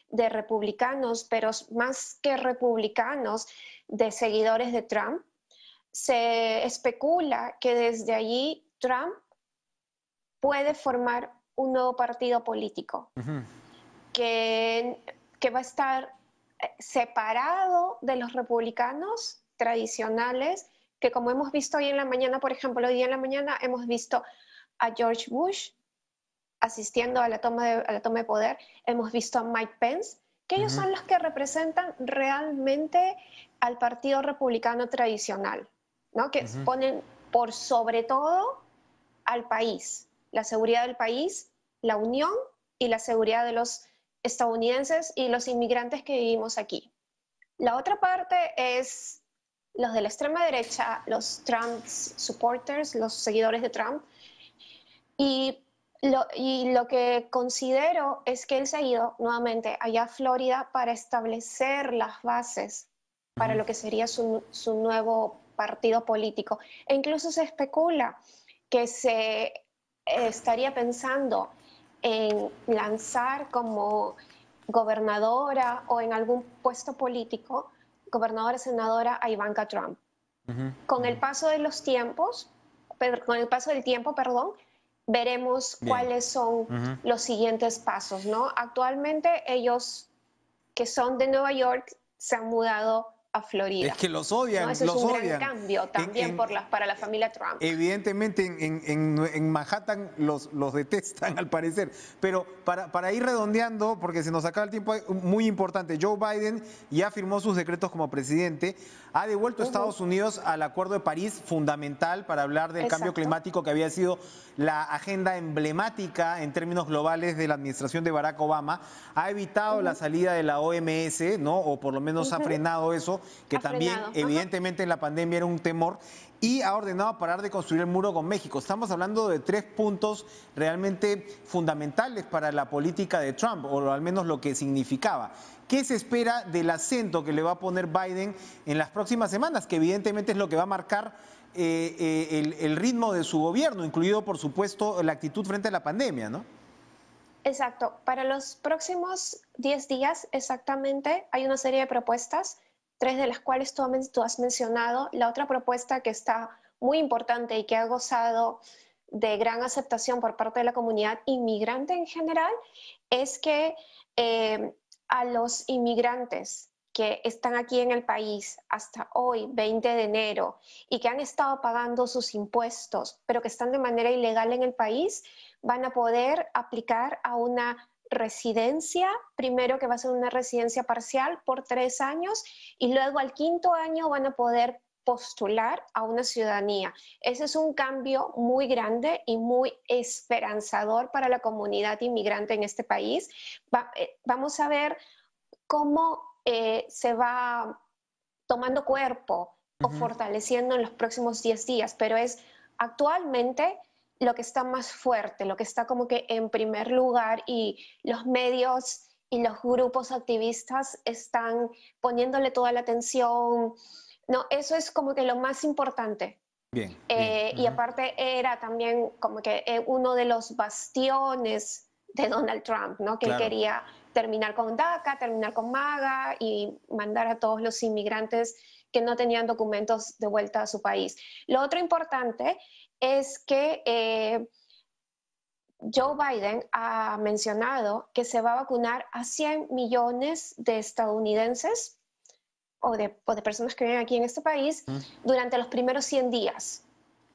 [SPEAKER 3] de republicanos, pero más que republicanos, de seguidores de Trump. Se especula que desde allí Trump puede formar un nuevo partido político que va a estar separado de los republicanos tradicionales, que como hemos visto hoy en la mañana, por ejemplo, hoy en la mañana hemos visto a George Bush asistiendo a la toma de poder, hemos visto a Mike Pence, que ellos son los que representan realmente al Partido Republicano tradicional, ¿no?, que ponen por sobre todo al país, la seguridad del país, la unión y la seguridad de los estadounidenses y los inmigrantes que vivimos aquí. La otra parte es los de la extrema derecha, los Trump supporters, los seguidores de Trump, y lo que considero es que él se ha ido nuevamente allá a Florida para establecer las bases para lo que sería su nuevo partido político. E incluso se especula que se estaría pensando en lanzar como gobernadora o en algún puesto político, gobernadora, senadora, a Ivanka Trump. Con el paso de los tiempos, con el paso del tiempo, perdón, veremos cuáles son los siguientes pasos, ¿no? Actualmente ellos, que son de Nueva York, se han mudado a Florida.
[SPEAKER 1] Es que los odian,
[SPEAKER 3] ¿no? Eso
[SPEAKER 1] los
[SPEAKER 3] es un
[SPEAKER 1] odian.
[SPEAKER 3] gran cambio también para la familia Trump.
[SPEAKER 1] Evidentemente en Manhattan los detestan al parecer, pero para ir redondeando, porque se nos acaba el tiempo, muy importante, Joe Biden ya firmó sus decretos como presidente, ha devuelto a Estados Unidos al Acuerdo de París, fundamental para hablar del cambio climático, que había sido la agenda emblemática en términos globales de la administración de Barack Obama, ha evitado la salida de la OMS, ¿no?, o por lo menos ha frenado eso, que también evidentemente en la pandemia era un temor, y ha ordenado parar de construir el muro con México. Estamos hablando de 3 puntos realmente fundamentales para la política de Trump, o al menos lo que significaba. ¿Qué se espera del acento que le va a poner Biden en las próximas semanas? Que evidentemente es lo que va a marcar el ritmo de su gobierno, incluido, por supuesto, la actitud frente a la pandemia, ¿no?
[SPEAKER 3] Exacto. Para los próximos 10 días exactamente hay una serie de propuestas, 3 de las cuales tú has mencionado. La otra propuesta que está muy importante y que ha gozado de gran aceptación por parte de la comunidad inmigrante en general es que a los inmigrantes que están aquí en el país hasta hoy, 20 de enero, y que han estado pagando sus impuestos, pero que están de manera ilegal en el país, van a poder aplicar a una residencia, primero que va a ser una residencia parcial por 3 años y luego al 5.º año van a poder postular a una ciudadanía. Ese es un cambio muy grande y muy esperanzador para la comunidad inmigrante en este país. Vamos a ver cómo se va tomando cuerpo o fortaleciendo en los próximos 10 días, pero es actualmente lo que está más fuerte, lo que está como que en primer lugar, y los medios y los grupos activistas están poniéndole toda la atención. No, eso es como que lo más importante.
[SPEAKER 1] Bien.
[SPEAKER 3] Y aparte era también como que uno de los bastiones de Donald Trump, ¿no? Que él quería terminar con DACA, terminar con MAGA y mandar a todos los inmigrantes que no tenían documentos de vuelta a su país. Lo otro importante es que Joe Biden ha mencionado que se va a vacunar a 100 millones de estadounidenses o de personas que viven aquí en este país durante los primeros 100 días.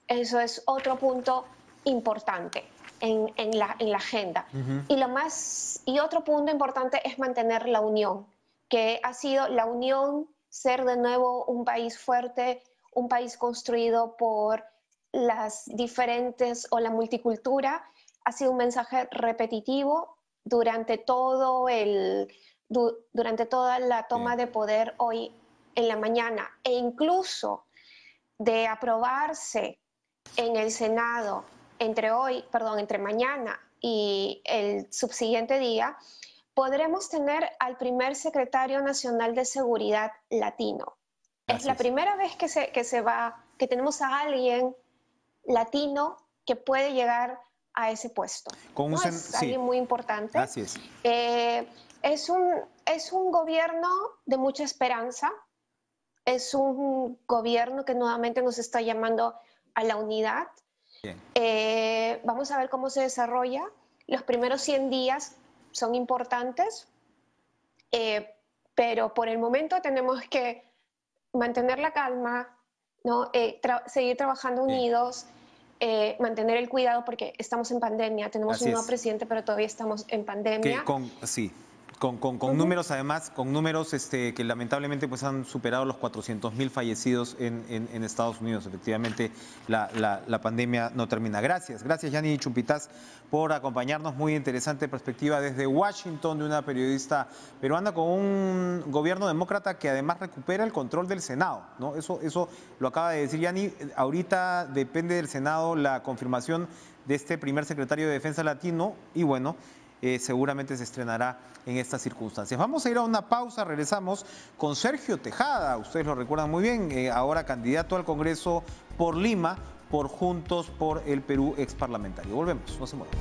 [SPEAKER 3] Eso es otro punto importante en la agenda. Y otro punto importante es mantener la unión, que ha sido la unión, ser de nuevo un país fuerte, un país construido por las diferentes o la multicultura. Ha sido un mensaje repetitivo durante durante toda la toma de poder hoy en la mañana, e incluso de aprobarse en el Senado entre mañana y el subsiguiente día, podremos tener al primer secretario nacional de seguridad latino. Es la primera vez que tenemos a alguien latino que puede llegar a ese puesto. ¿No? Es alguien muy importante.
[SPEAKER 1] Así es.
[SPEAKER 3] Es un gobierno de mucha esperanza. Es un gobierno que nuevamente nos está llamando a la unidad. Vamos a ver cómo se desarrolla. Los primeros 100 días son importantes, pero por el momento tenemos que mantener la calma, ¿no? Seguir trabajando unidos, mantener el cuidado porque estamos en pandemia. Tenemos un nuevo presidente, pero todavía estamos en pandemia.
[SPEAKER 1] Con números, además, con números que lamentablemente pues han superado los 400.000 fallecidos en Estados Unidos. Efectivamente, la pandemia no termina. Gracias Yanni Chumpitaz por acompañarnos. Muy interesante perspectiva desde Washington de una periodista peruana con un gobierno demócrata que además recupera el control del Senado, ¿no? Eso lo acaba de decir Yanni. Ahorita depende del Senado la confirmación de este primer secretario de Defensa latino y bueno, seguramente se estrenará en estas circunstancias. Vamos a ir a una pausa, regresamos con Sergio Tejada, ustedes lo recuerdan muy bien, ahora candidato al Congreso por Lima, por Juntos por el Perú, ex parlamentario. Volvemos, no se muevan.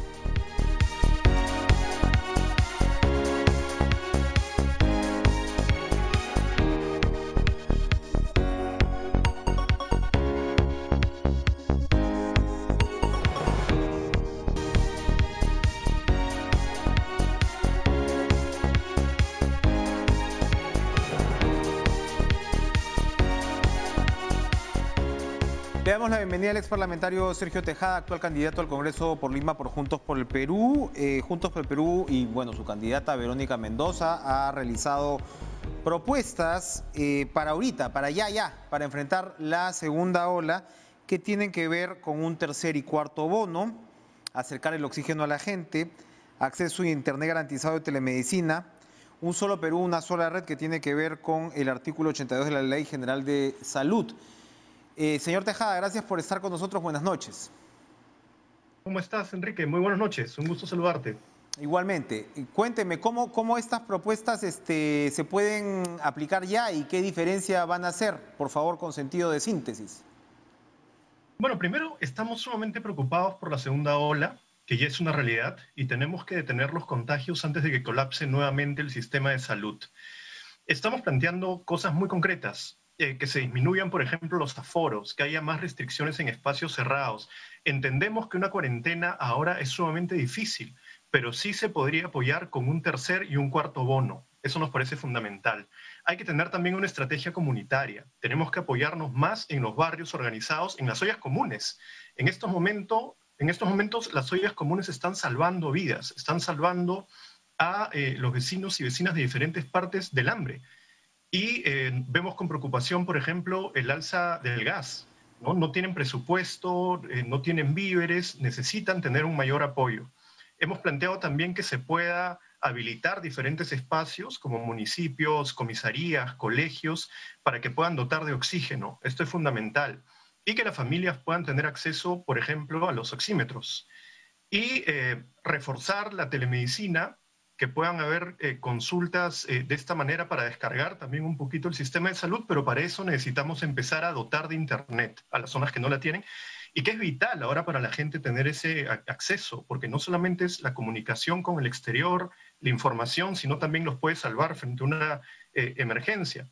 [SPEAKER 1] Le damos la bienvenida al ex parlamentario Sergio Tejada, actual candidato al Congreso por Lima por Juntos por el Perú. Juntos por el Perú y bueno, su candidata Verónica Mendoza ha realizado propuestas para ahorita, para para enfrentar la segunda ola que tienen que ver con un tercer y cuarto bono, acercar el oxígeno a la gente, acceso a internet garantizado de telemedicina, un solo Perú, una sola red que tiene que ver con el artículo 82 de la Ley General de Salud. Señor Tejada, gracias por estar con nosotros. Buenas noches.
[SPEAKER 4] ¿Cómo estás, Enrique? Muy buenas noches. Un gusto saludarte.
[SPEAKER 1] Igualmente. Cuénteme, ¿cómo estas propuestas se pueden aplicar ya y qué diferencia van a hacer? Por favor, con sentido de síntesis.
[SPEAKER 4] Bueno, primero, estamos sumamente preocupados por la segunda ola, que ya es una realidad, y tenemos que detener los contagios antes de que colapse nuevamente el sistema de salud. Estamos planteando cosas muy concretas. Que se disminuyan, por ejemplo, los aforos, que haya más restricciones en espacios cerrados. Entendemos que una cuarentena ahora es sumamente difícil, pero sí se podría apoyar con un tercer y un cuarto bono. Eso nos parece fundamental. Hay que tener también una estrategia comunitaria. Tenemos que apoyarnos más en los barrios organizados, en las ollas comunes. En estos momentos las ollas comunes están salvando vidas, están salvando a los vecinos y vecinas de diferentes partes del hambre. Y vemos con preocupación, por ejemplo, el alza del gas, ¿no? No tienen presupuesto, no tienen víveres, necesitan tener un mayor apoyo. Hemos planteado también que se pueda habilitar diferentes espacios como municipios, comisarías, colegios, para que puedan dotar de oxígeno. Esto es fundamental. Y que las familias puedan tener acceso, por ejemplo, a los oxímetros. Y reforzar la telemedicina, que puedan haber consultas de esta manera para descargar también un poquito el sistema de salud, pero para eso necesitamos empezar a dotar de internet a las zonas que no la tienen y que es vital ahora para la gente tener ese acceso, porque no solamente es la comunicación con el exterior, la información, sino también los puede salvar frente a una emergencia.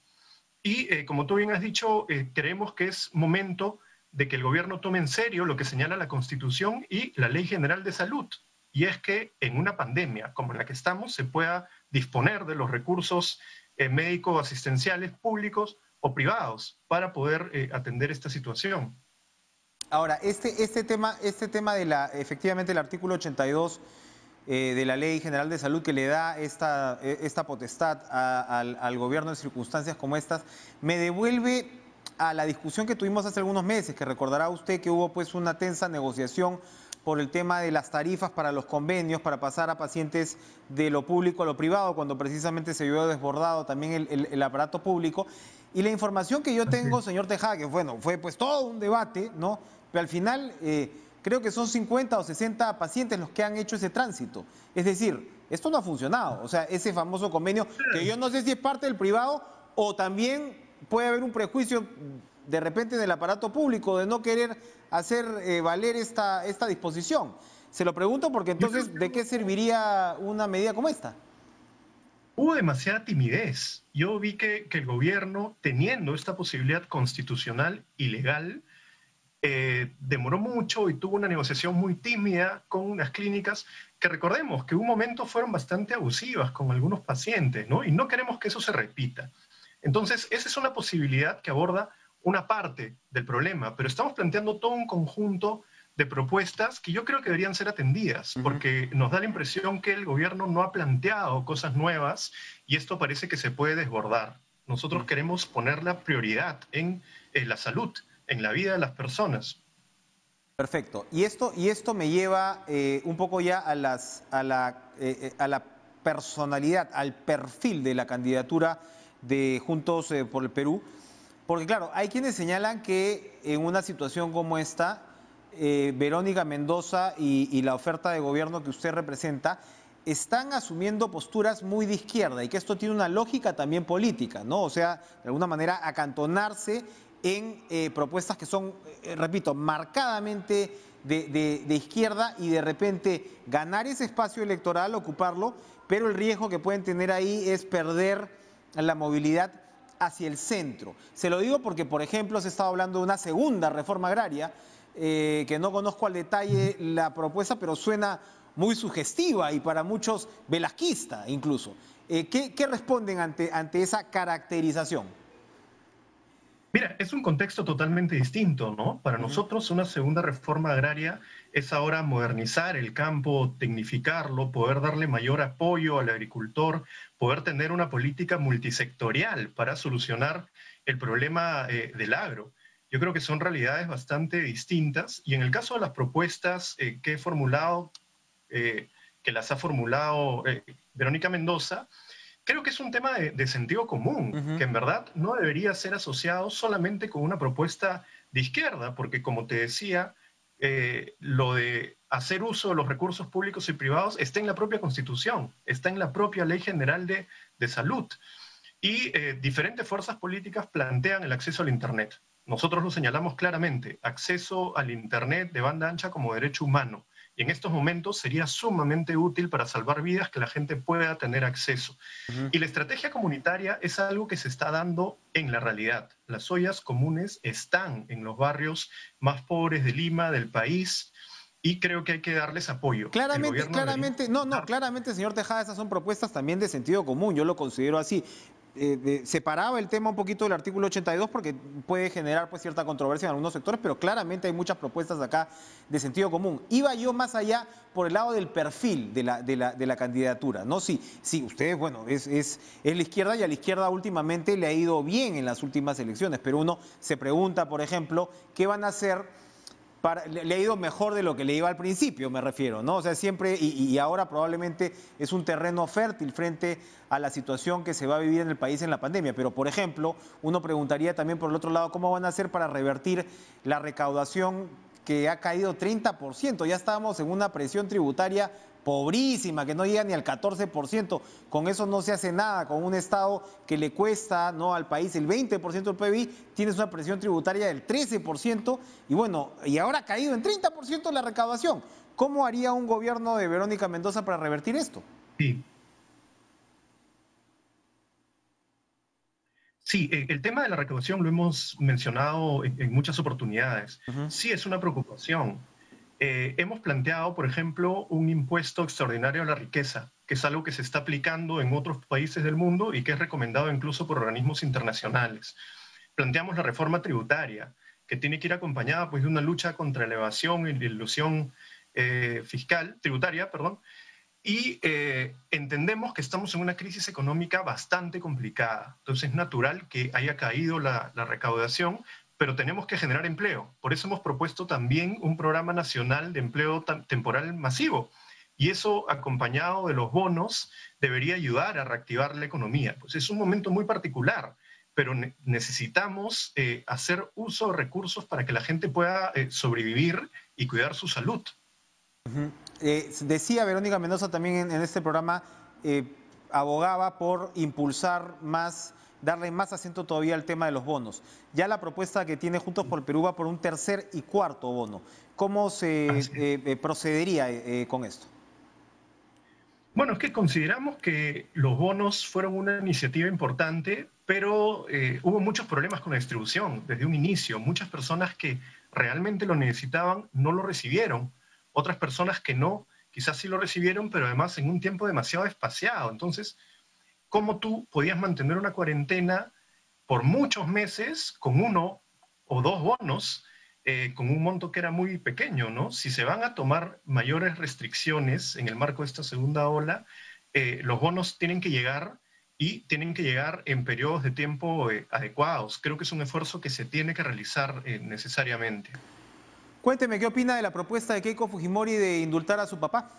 [SPEAKER 4] Y como tú bien has dicho, creemos que es momento de que el gobierno tome en serio lo que señala la Constitución y la Ley General de Salud. y es que en una pandemia como en la que estamos se pueda disponer de los recursos médicos asistenciales públicos o privados para poder atender esta situación.
[SPEAKER 1] Ahora, este tema efectivamente el artículo 82 de la Ley General de Salud que le da esta potestad al gobierno en circunstancias como estas, me devuelve a la discusión que tuvimos hace algunos meses, que recordará usted que hubo pues una tensa negociación por el tema de las tarifas para los convenios, para pasar a pacientes de lo público a lo privado, cuando precisamente se vio desbordado también el aparato público. Y la información que yo tengo, señor Tejada, que bueno, fue pues todo un debate, ¿no? Pero al final creo que son 50 o 60 pacientes los que han hecho ese tránsito. Es decir, esto no ha funcionado. O sea, ese famoso convenio, que yo no sé si es parte del privado o también puede haber un prejuicio de repente del aparato público de no querer hacer valer esta disposición. Se lo pregunto porque entonces, ¿de qué serviría una medida como esta?
[SPEAKER 4] Hubo demasiada timidez. Yo vi que el gobierno, teniendo esta posibilidad constitucional y legal, demoró mucho y tuvo una negociación muy tímida con unas clínicas que recordemos que en un momento fueron bastante abusivas con algunos pacientes, ¿no? Y no queremos que eso se repita. Entonces, esa es una posibilidad que aborda una parte del problema, pero estamos planteando todo un conjunto de propuestas que yo creo que deberían ser atendidas, porque nos da la impresión que el gobierno no ha planteado cosas nuevas y esto parece que se puede desbordar. Nosotros queremos poner la prioridad en la salud, en la vida de las personas.
[SPEAKER 1] Perfecto. Y esto me lleva un poco ya a la personalidad, al perfil de la candidatura de Juntos por el Perú. Porque claro, hay quienes señalan que en una situación como esta, Verónica Mendoza y la oferta de gobierno que usted representa están asumiendo posturas muy de izquierda y que esto tiene una lógica también política, ¿no? O sea, de alguna manera acantonarse en propuestas que son, repito, marcadamente de izquierda y de repente ganar ese espacio electoral, ocuparlo, pero el riesgo que pueden tener ahí es perder la movilidad hacia el centro. Se lo digo porque, por ejemplo, se estaba hablando de una segunda reforma agraria, que no conozco al detalle la propuesta, pero suena muy sugestiva y para muchos velasquista incluso. ¿Qué responden ante esa caracterización?
[SPEAKER 4] Mira, es un contexto totalmente distinto, ¿no? Para nosotros una segunda reforma agraria es ahora modernizar el campo, tecnificarlo, poder darle mayor apoyo al agricultor, poder tener una política multisectorial para solucionar el problema del agro. Yo creo que son realidades bastante distintas y en el caso de las propuestas que he formulado, que las ha formulado Verónica Mendoza, creo que es un tema de sentido común, que en verdad no debería ser asociado solamente con una propuesta de izquierda, porque como te decía, lo de hacer uso de los recursos públicos y privados está en la propia Constitución, está en la propia Ley General de Salud. Y diferentes fuerzas políticas plantean el acceso al Internet. Nosotros lo señalamos claramente, acceso al Internet de banda ancha como derecho humano. Y en estos momentos sería sumamente útil para salvar vidas que la gente pueda tener acceso. Y la estrategia comunitaria es algo que se está dando en la realidad. Las ollas comunes están en los barrios más pobres de Lima, del país, y creo que hay que darles apoyo.
[SPEAKER 1] Claramente, claramente, señor Tejada, esas son propuestas también de sentido común, yo lo considero así. Separaba el tema un poquito del artículo 82 porque puede generar pues cierta controversia en algunos sectores, pero claramente hay muchas propuestas acá de sentido común. Iba yo más allá por el lado del perfil de la candidatura, ¿no? Sí, ustedes, bueno, es la izquierda y a la izquierda últimamente le ha ido bien en las últimas elecciones, pero uno se pregunta, por ejemplo, ¿qué van a hacer? Le ha ido mejor de lo que le iba al principio, me refiero, ¿no? O sea, siempre, y ahora probablemente es un terreno fértil frente a la situación que se va a vivir en el país en la pandemia. Pero, por ejemplo, uno preguntaría también por el otro lado, ¿cómo van a hacer para revertir la recaudación que ha caído 30%? Ya estábamos en una presión tributaria pobrísima, que no llega ni al 14%. Con eso no se hace nada. Con un Estado que le cuesta, ¿no?, al país el 20% del PBI, tienes una presión tributaria del 13%, y bueno, y ahora ha caído en 30% la recaudación. ¿Cómo haría un gobierno de Verónica Mendoza para revertir esto?
[SPEAKER 4] Sí, el tema de la recaudación lo hemos mencionado en muchas oportunidades. Sí es una preocupación. hemos planteado, por ejemplo, un impuesto extraordinario a la riqueza, que es algo que se está aplicando en otros países del mundo y que es recomendado incluso por organismos internacionales. Planteamos la reforma tributaria, que tiene que ir acompañada pues, de una lucha contra la evasión y la ilusión tributaria, y entendemos que estamos en una crisis económica bastante complicada. Entonces es natural que haya caído la recaudación, pero tenemos que generar empleo. Por eso hemos propuesto también un programa nacional de empleo temporal masivo. Y eso, acompañado de los bonos, debería ayudar a reactivar la economía. Pues es un momento muy particular, pero necesitamos hacer uso de recursos para que la gente pueda sobrevivir y cuidar su salud.
[SPEAKER 1] Decía Verónica Mendoza también en este programa, abogaba por impulsar más, darle más acento todavía al tema de los bonos. Ya la propuesta que tiene Juntos por el Perú va por un tercer y cuarto bono. ¿Cómo se procedería con esto?
[SPEAKER 4] Bueno, es que consideramos que los bonos fueron una iniciativa importante, pero hubo muchos problemas con la distribución desde un inicio. Muchas personas que realmente lo necesitaban no lo recibieron. Otras personas que no, quizás sí lo recibieron, pero además en un tiempo demasiado espaciado. Entonces, ¿cómo tú podías mantener una cuarentena por muchos meses con 1 o 2 bonos, con un monto que era muy pequeño, ¿no? Si se van a tomar mayores restricciones en el marco de esta segunda ola, los bonos tienen que llegar y tienen que llegar en periodos de tiempo adecuados. Creo que es un esfuerzo que se tiene que realizar necesariamente.
[SPEAKER 1] Cuénteme, ¿qué opina de la propuesta de Keiko Fujimori de indultar a su papá?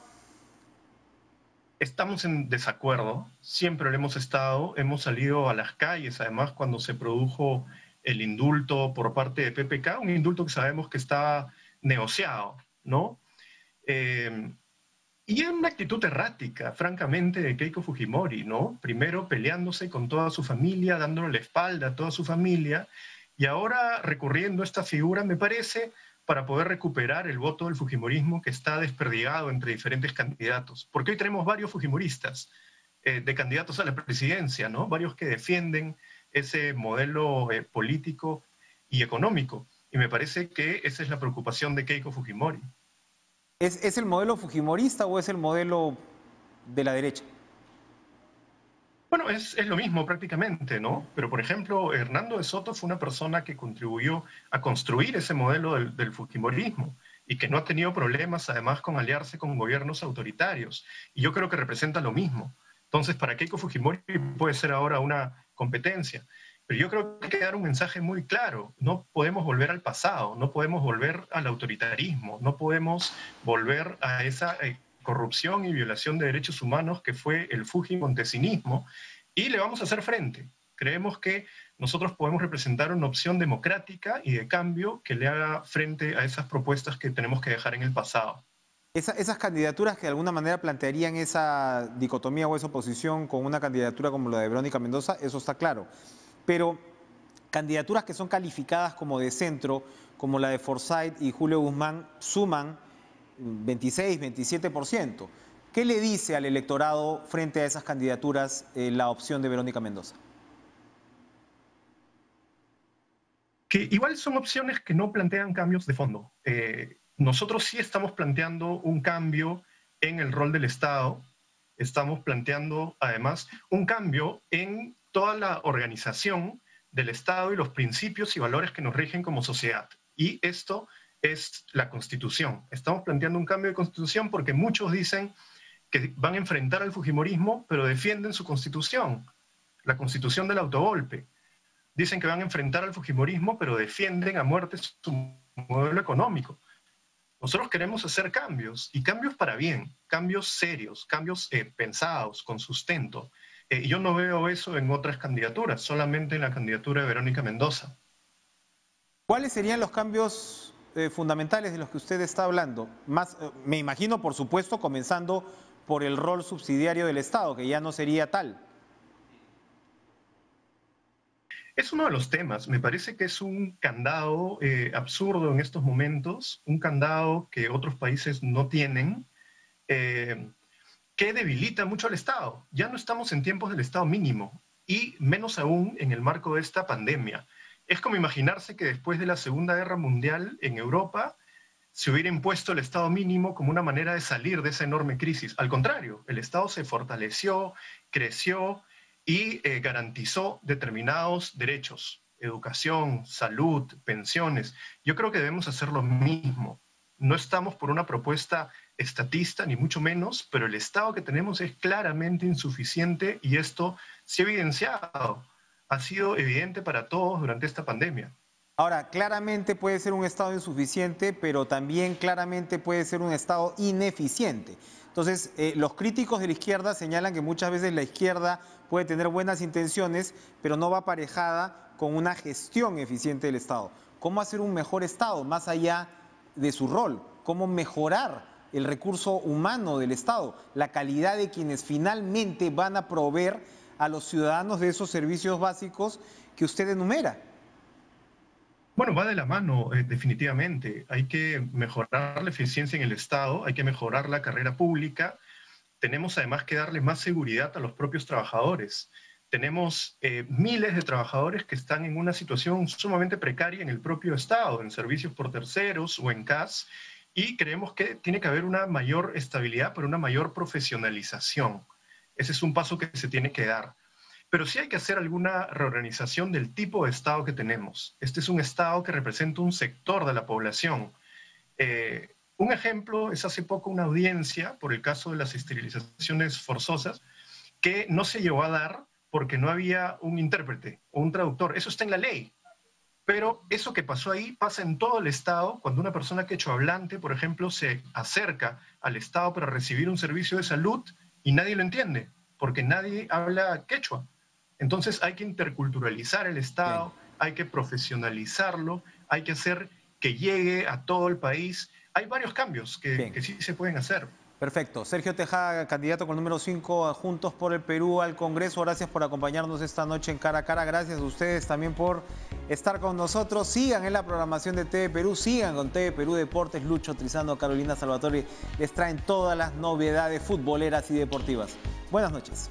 [SPEAKER 4] Estamos en desacuerdo, siempre lo hemos estado, hemos salido a las calles, además cuando se produjo el indulto por parte de PPK, un indulto que sabemos que estaba negociado, ¿no? Y es una actitud errática, francamente, de Keiko Fujimori, ¿no? Primero peleándose con toda su familia, dándole la espalda a toda su familia, y ahora recurriendo a esta figura, me parece, para poder recuperar el voto del fujimorismo que está desperdigado entre diferentes candidatos. Porque hoy tenemos varios fujimoristas de candidatos a la presidencia, ¿no? Varios que defienden ese modelo político y económico. Y me parece que esa es la preocupación de Keiko Fujimori.
[SPEAKER 1] ¿Es el modelo fujimorista o es el modelo de la derecha?
[SPEAKER 4] Bueno, es lo mismo prácticamente, ¿no? Pero, por ejemplo, Hernando de Soto fue una persona que contribuyó a construir ese modelo del fujimorismo y que no ha tenido problemas, además, con aliarse con gobiernos autoritarios. Y yo creo que representa lo mismo. Entonces, para Keiko Fujimori puede ser ahora una competencia. Pero yo creo que hay que dar un mensaje muy claro. No podemos volver al pasado, no podemos volver al autoritarismo, no podemos volver a esa corrupción y violación de derechos humanos que fue el fujimontesinismo, y le vamos a hacer frente. Creemos que nosotros podemos representar una opción democrática y de cambio que le haga frente a esas propuestas que tenemos que dejar en el pasado.
[SPEAKER 1] Esas candidaturas que de alguna manera plantearían esa dicotomía o esa oposición con una candidatura como la de Verónica Mendoza, eso está claro. Pero candidaturas que son calificadas como de centro, como la de Forsyth y Julio Guzmán, suman 26, 27%. ¿Qué le dice al electorado frente a esas candidaturas la opción de Verónica Mendoza?
[SPEAKER 4] Que igual son opciones que no plantean cambios de fondo. Nosotros sí estamos planteando un cambio en el rol del Estado, estamos planteando además un cambio en toda la organización del Estado y los principios y valores que nos rigen como sociedad. Y esto es la Constitución. Estamos planteando un cambio de Constitución porque muchos dicen que van a enfrentar al fujimorismo, pero defienden su Constitución, la Constitución del autogolpe. Dicen que van a enfrentar al fujimorismo, pero defienden a muerte su modelo económico. Nosotros queremos hacer cambios, y cambios para bien, cambios serios, cambios pensados, con sustento. Yo no veo eso en otras candidaturas, solamente en la candidatura de Verónica Mendoza.
[SPEAKER 1] ¿Cuáles serían los cambios fundamentales de los que usted está hablando? Me imagino, por supuesto, comenzando por el rol subsidiario del Estado, que ya no sería tal.
[SPEAKER 4] Es uno de los temas. Me parece que es un candado absurdo en estos momentos, un candado que otros países no tienen, que debilita mucho al Estado. Ya no estamos en tiempos del Estado mínimo, y menos aún en el marco de esta pandemia. Es como imaginarse que después de la Segunda Guerra Mundial en Europa, se hubiera impuesto el Estado mínimo como una manera de salir de esa enorme crisis. Al contrario, el Estado se fortaleció, creció y garantizó determinados derechos, educación, salud, pensiones. Yo creo que debemos hacer lo mismo. No estamos por una propuesta estatista, ni mucho menos, pero el Estado que tenemos es claramente insuficiente y esto se ha evidenciado. Ha sido evidente para todos durante esta pandemia.
[SPEAKER 1] Ahora, claramente puede ser un Estado insuficiente, pero también claramente puede ser un Estado ineficiente. Entonces, los críticos de la izquierda señalan que muchas veces la izquierda puede tener buenas intenciones, pero no va aparejada con una gestión eficiente del Estado. ¿Cómo hacer un mejor Estado más allá de su rol? ¿Cómo mejorar el recurso humano del Estado, la calidad de quienes finalmente van a proveer a los ciudadanos de esos servicios básicos que usted enumera?
[SPEAKER 4] Bueno, va de la mano, definitivamente. Hay que mejorar la eficiencia en el Estado, hay que mejorar la carrera pública. Tenemos además que darle más seguridad a los propios trabajadores. Tenemos miles de trabajadores que están en una situación sumamente precaria en el propio Estado, en servicios por terceros o en CAS, y creemos que tiene que haber una mayor estabilidad, pero una mayor profesionalización. Ese es un paso que se tiene que dar. Pero sí hay que hacer alguna reorganización del tipo de Estado que tenemos. Este es un Estado que representa un sector de la población. Un ejemplo es hace poco una audiencia por el caso de las esterilizaciones forzosas que no se llevó a dar porque no había un intérprete o un traductor. Eso está en la ley. Pero eso que pasó ahí pasa en todo el Estado cuando una persona quechohablante, por ejemplo, se acerca al Estado para recibir un servicio de salud y nadie lo entiende porque nadie habla quechua. Entonces hay que interculturalizar el Estado, bien, hay que profesionalizarlo, hay que hacer que llegue a todo el país. Hay varios cambios que sí se pueden hacer.
[SPEAKER 1] Perfecto. Sergio Tejada, candidato con el número 5 Juntos por el Perú al Congreso. Gracias por acompañarnos esta noche en Cara a Cara. Gracias a ustedes también por estar con nosotros. Sigan en la programación de TV Perú, sigan con TV Perú Deportes. Lucho Trizano, Carolina Salvatore les traen todas las novedades futboleras y deportivas. Buenas noches.